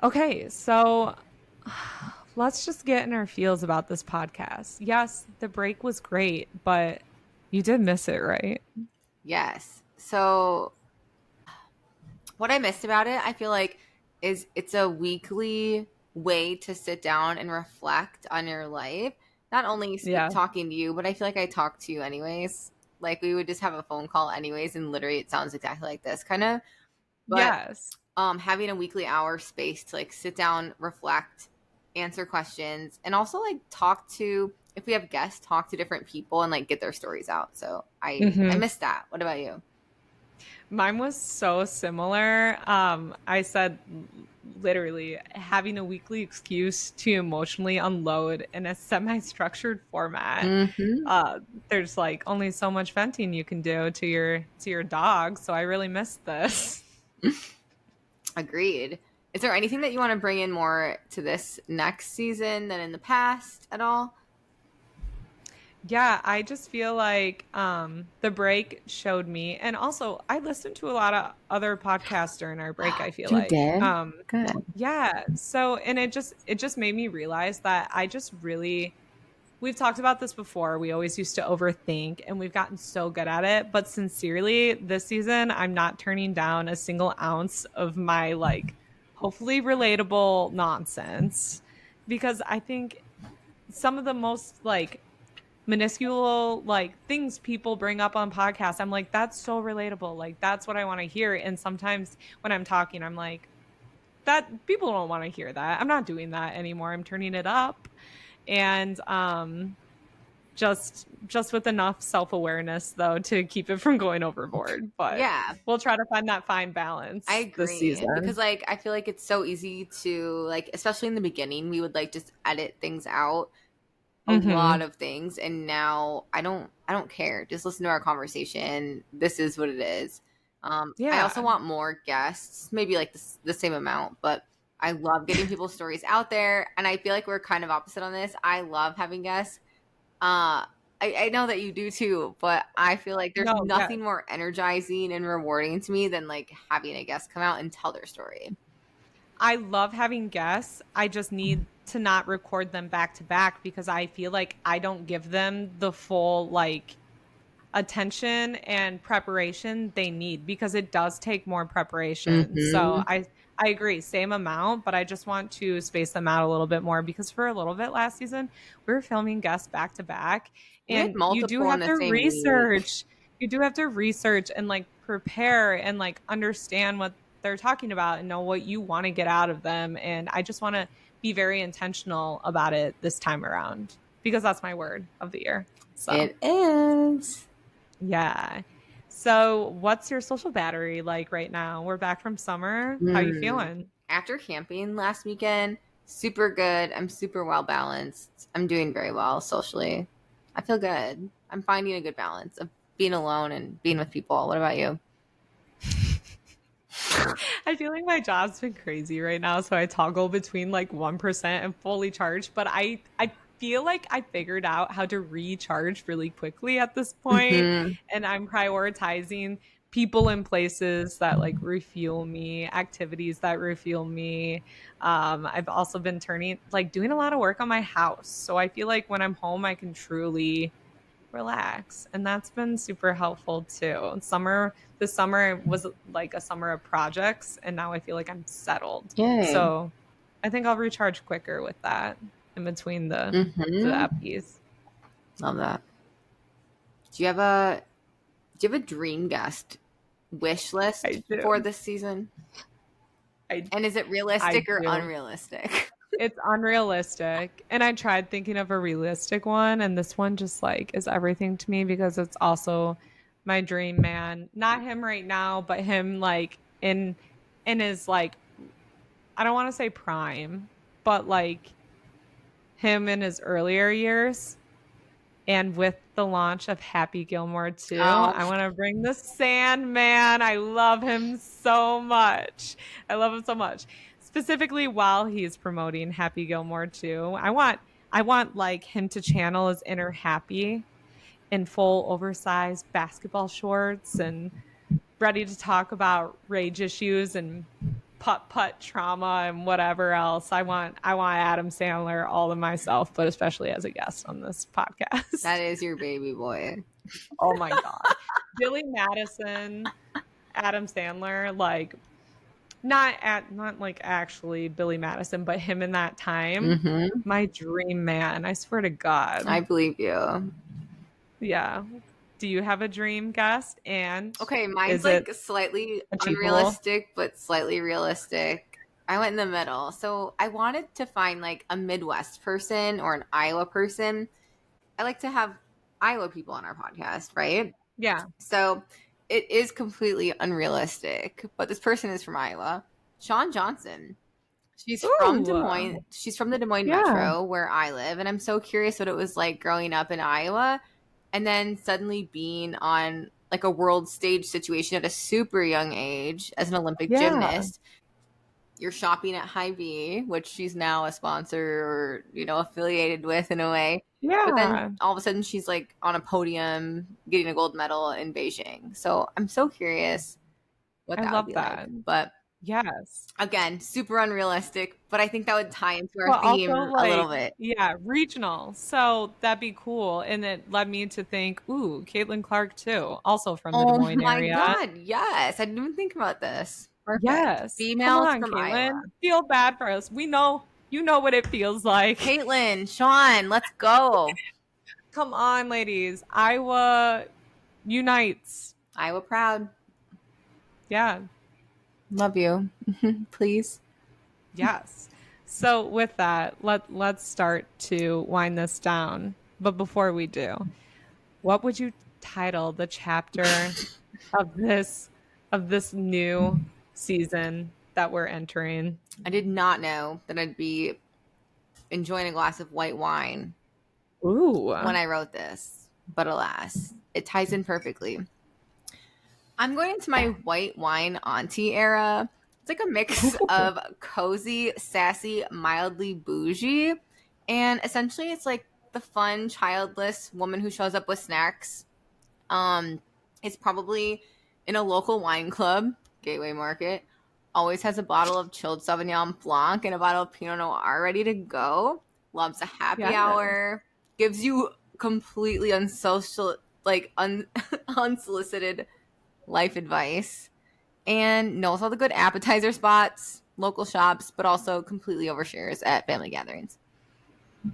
Okay, so let's just get in our feels about this podcast. Yes, the break was great, but you did miss it, right?
Yes. So what I missed about it, I feel like, is it's a weekly way to sit down and reflect on your life. Not only talking to you, but I feel like I talk to you anyways. Like, we would just have a phone call anyways, and literally it sounds exactly like this, kind of. But,
yes.
Having a weekly hour space to like sit down, reflect, answer questions, and also like talk to, if we have guests, talk to different people and like get their stories out. So I missed that. What about you?
Mine was so similar. I said literally having a weekly excuse to emotionally unload in a semi-structured format. Mm-hmm. There's like only so much venting you can do to your dog. So I really missed this.
Agreed. Is there anything that you want to bring in more to this next season than in the past at all?
Yeah, I just feel like the break showed me, and also I listened to a lot of other podcasts during our break. I feel like
did? Good.
Yeah. So, and it just made me realize that I just really, we've talked about this before. We always used to overthink, and we've gotten so good at it. But sincerely, this season, I'm not turning down a single ounce of my like hopefully relatable nonsense, because I think some of the most like minuscule like things people bring up on podcasts, I'm like, that's so relatable. Like, that's what I want to hear. And sometimes when I'm talking, I'm like, that people don't want to hear that. I'm not doing that anymore. I'm turning it up. And just with enough self-awareness though to keep it from going overboard. But yeah, we'll try to find that fine balance.
I agree,
this season,
because like I feel like it's so easy to like, especially in the beginning, we would like just edit things out, a lot of things, and now I don't care. Just listen to our conversation. This is what it is. I also want more guests, maybe like the same amount, but I love getting people's stories out there, and I feel like we're kind of opposite on this. I love having guests. I know that you do too, but I feel like there's nothing more energizing and rewarding to me than like having a guest come out and tell their story.
I love having guests. I just need to not record them back to back, because I feel like I don't give them the full like attention and preparation they need, because it does take more preparation. So I agree, same amount, but I just want to space them out a little bit more, because for a little bit last season, we were filming guests back to back, and you do have to research. You do have to research and like prepare and like understand what they're talking about and know what you want to get out of them. And I just want to be very intentional about it this time around because that's my word of the year. So
it is.
Yeah. So what's your social battery like right now? We're back from summer. How you feeling?
After camping last weekend, super good. I'm super well balanced. I'm doing very well socially. I feel good. I'm finding a good balance of being alone and being with people. What about you?
I feel like my job's been crazy right now, so I toggle between like 1% and fully charged, but I feel like I figured out how to recharge really quickly at this point, and I'm prioritizing people and places that like refuel me, activities that refuel me. I've also been doing a lot of work on my house, so I feel like when I'm home I can truly relax, and that's been super helpful too. This summer was like a summer of projects, and now I feel like I'm settled.
Yay.
So I think I'll recharge quicker with that in between the eppies.
Love that. Do you have a dream guest wish list for this season? And is it realistic or unrealistic?
It's unrealistic. And I tried thinking of a realistic one, and this one just like is everything to me because it's also my dream man. Not him right now, but him like in his like, I don't want to say prime, but like him in his earlier years. And with the launch of Happy Gilmore 2, I want to bring the Sandman. I love him so much. Specifically while he's promoting Happy Gilmore 2. I want like him to channel his inner Happy in full oversized basketball shorts and ready to talk about rage issues and putt trauma and whatever else. I want Adam Sandler all to myself, but especially as a guest on this podcast.
That is your baby boy.
Oh my God. Billy Madison, Adam Sandler, like not like actually Billy Madison, but him in that time. My dream man. I swear to God.
I believe you.
Yeah. Do you have a dream guest? And
okay, mine's like slightly unrealistic, but slightly realistic. I went in the middle. So I wanted to find like a Midwest person or an Iowa person. I like to have Iowa people on our podcast, right?
Yeah.
So it is completely unrealistic, but this person is from Iowa. Shawn Johnson. She's from Des Moines. She's from the Des Moines Metro where I live. And I'm so curious what it was like growing up in Iowa and then suddenly being on like a world stage situation at a super young age as an Olympic gymnast. You're shopping at Hy-Vee, which she's now a sponsor or, affiliated with in a way.
Yeah.
But then all of a sudden she's like on a podium getting a gold medal in Beijing. So I'm so curious what that would be like. But
yes,
again, super unrealistic, but I think that would tie into our theme a little bit.
Yeah, regional. So that'd be cool. And it led me to think, ooh, Caitlin Clark too, also from the Des Moines area.
Oh my God, yes. I didn't even think about this. Perfect.
Yes.
Females from
Caitlin.
Iowa.
Feel bad for us. We know, you know what it feels like.
Caitlin, Shawn, let's go.
Come on, ladies. Iowa unites.
Iowa proud.
Yeah.
Love you. Please.
Yes. So with that, let's start to wind this down. But before we do, what would you title the chapter of this new season that we're entering?
I did not know that I'd be enjoying a glass of white wine when I wrote this, but alas, it ties in perfectly. I'm going into my white wine auntie era. It's like a mix of cozy, sassy, mildly bougie, and essentially it's like the fun, childless woman who shows up with snacks. It's probably in a local wine club, Gateway Market, always has a bottle of chilled Sauvignon Blanc and a bottle of Pinot Noir ready to go, loves a happy hour, gives you completely unsocial, unsolicited life advice, and knows all the good appetizer spots, local shops, but also completely overshares at family gatherings.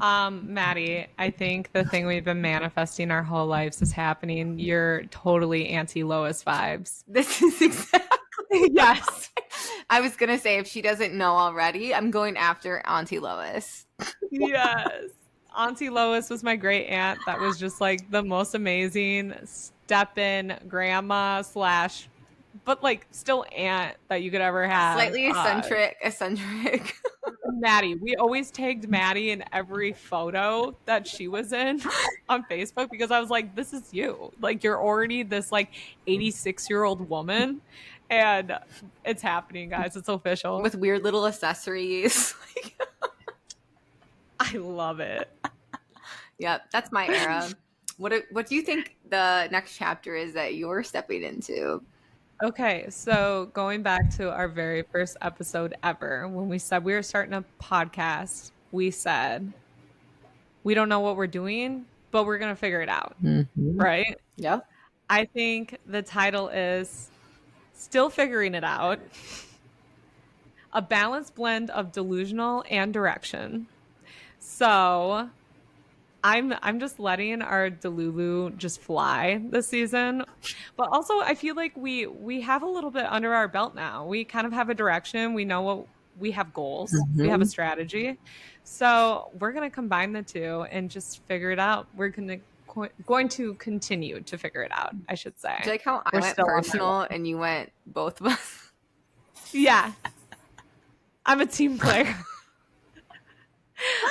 Maddie, I think the thing we've been manifesting our whole lives is happening. You're totally Auntie Lois vibes.
This is exactly yes. I was gonna say, if she doesn't know already, I'm going after Auntie Lois.
Yes. Auntie Lois was my great aunt that was just like the most amazing step-in grandma slash, but like still aunt that you could ever have.
Slightly eccentric.
Maddie. We always tagged Maddie in every photo that she was in on Facebook because I was like, this is you. Like, you're already this like 86-year-old woman. And it's happening, guys. It's official.
With weird little accessories.
I love it.
Yep, that's my era. What do you think the next chapter is that you're stepping into?
Okay, so going back to our very first episode ever, when we said we were starting a podcast, we said, we don't know what we're doing, but we're going to figure it out. Mm-hmm. Right?
Yep.
I think the title is Still Figuring It Out. A balanced blend of delusional and direction. So I'm just letting our Delulu just fly this season. But also I feel like we have a little bit under our belt now. We kind of have a direction. We know what we have goals. Mm-hmm. We have a strategy. So we're going to combine the two and just figure it out. We're going to continue to figure it out, I should say.
Do you like how I went personal and you went both of us?
Yeah. I'm a team player.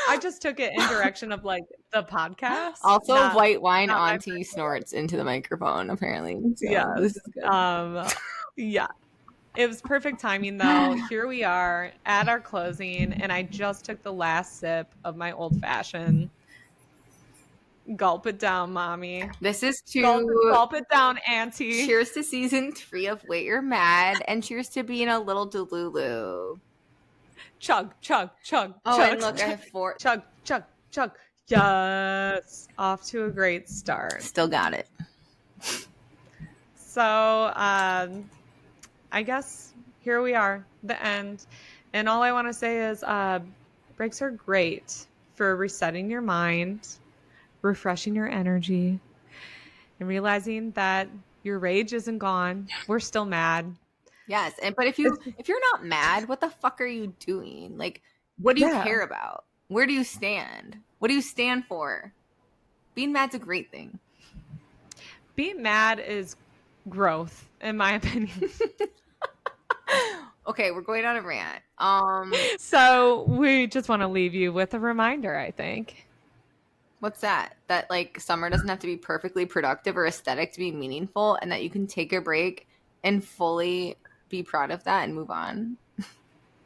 I just took it in direction of like the podcast.
Also, white wine auntie snorts into the microphone, apparently. So
yeah. This is good. Yeah. It was perfect timing though. Here we are at our closing, and I just took the last sip of my old fashioned. Gulp it down, mommy.
This is to
gulp it down, auntie.
Cheers to season 3 of Wait You're Mad, and cheers to being a little Delulu.
Chug, chug, chug.
Oh,
chug,
and look, I have 4.
Chug, chug, chug. Yes. Off to a great start.
Still got it.
So, I guess here we are, the end. And all I want to say is breaks are great for resetting your mind, refreshing your energy, and realizing that your rage isn't gone. We're still mad.
Yes, but if you're not mad, what the fuck are you doing? Like, what do you care about? Where do you stand? What do you stand for? Being mad's a great thing.
Being mad is growth, in my opinion.
Okay, we're going on a rant.
So we just want to leave you with a reminder, I think.
What's that? That like summer doesn't have to be perfectly productive or aesthetic to be meaningful, and that you can take a break and fully be proud of that and move on.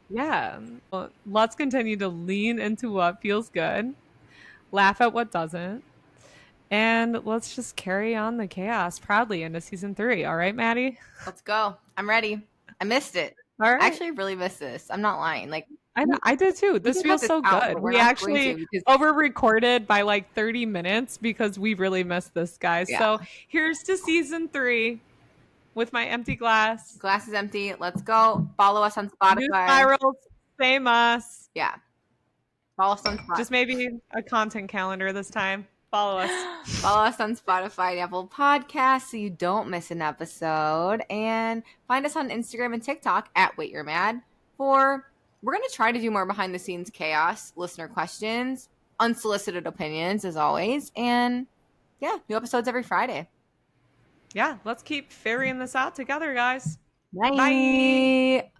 Yeah. Well, let's continue to lean into what feels good, laugh at what doesn't, and let's just carry on the chaos proudly into season 3. All right, Maddie?
Let's go. I'm ready. I missed it.
All right.
I actually really missed this. I'm not lying. Like
I did too. This feels so good. We actually over-recorded by like 30 minutes because we really missed this, guys. Yeah. So here's to season 3 with my empty glass.
Glass is empty. Let's go. Follow us on Spotify.
New spirals, same us.
Yeah. Follow us on Spotify.
Just maybe a content calendar this time. Follow us.
Follow us on Spotify and Apple Podcasts so you don't miss an episode. And find us on Instagram and TikTok at Wait You're Mad. We're going to try to do more behind the scenes chaos, listener questions, unsolicited opinions as always. And yeah, new episodes every Friday.
Yeah, let's keep figuring this out together, guys.
Bye. Bye.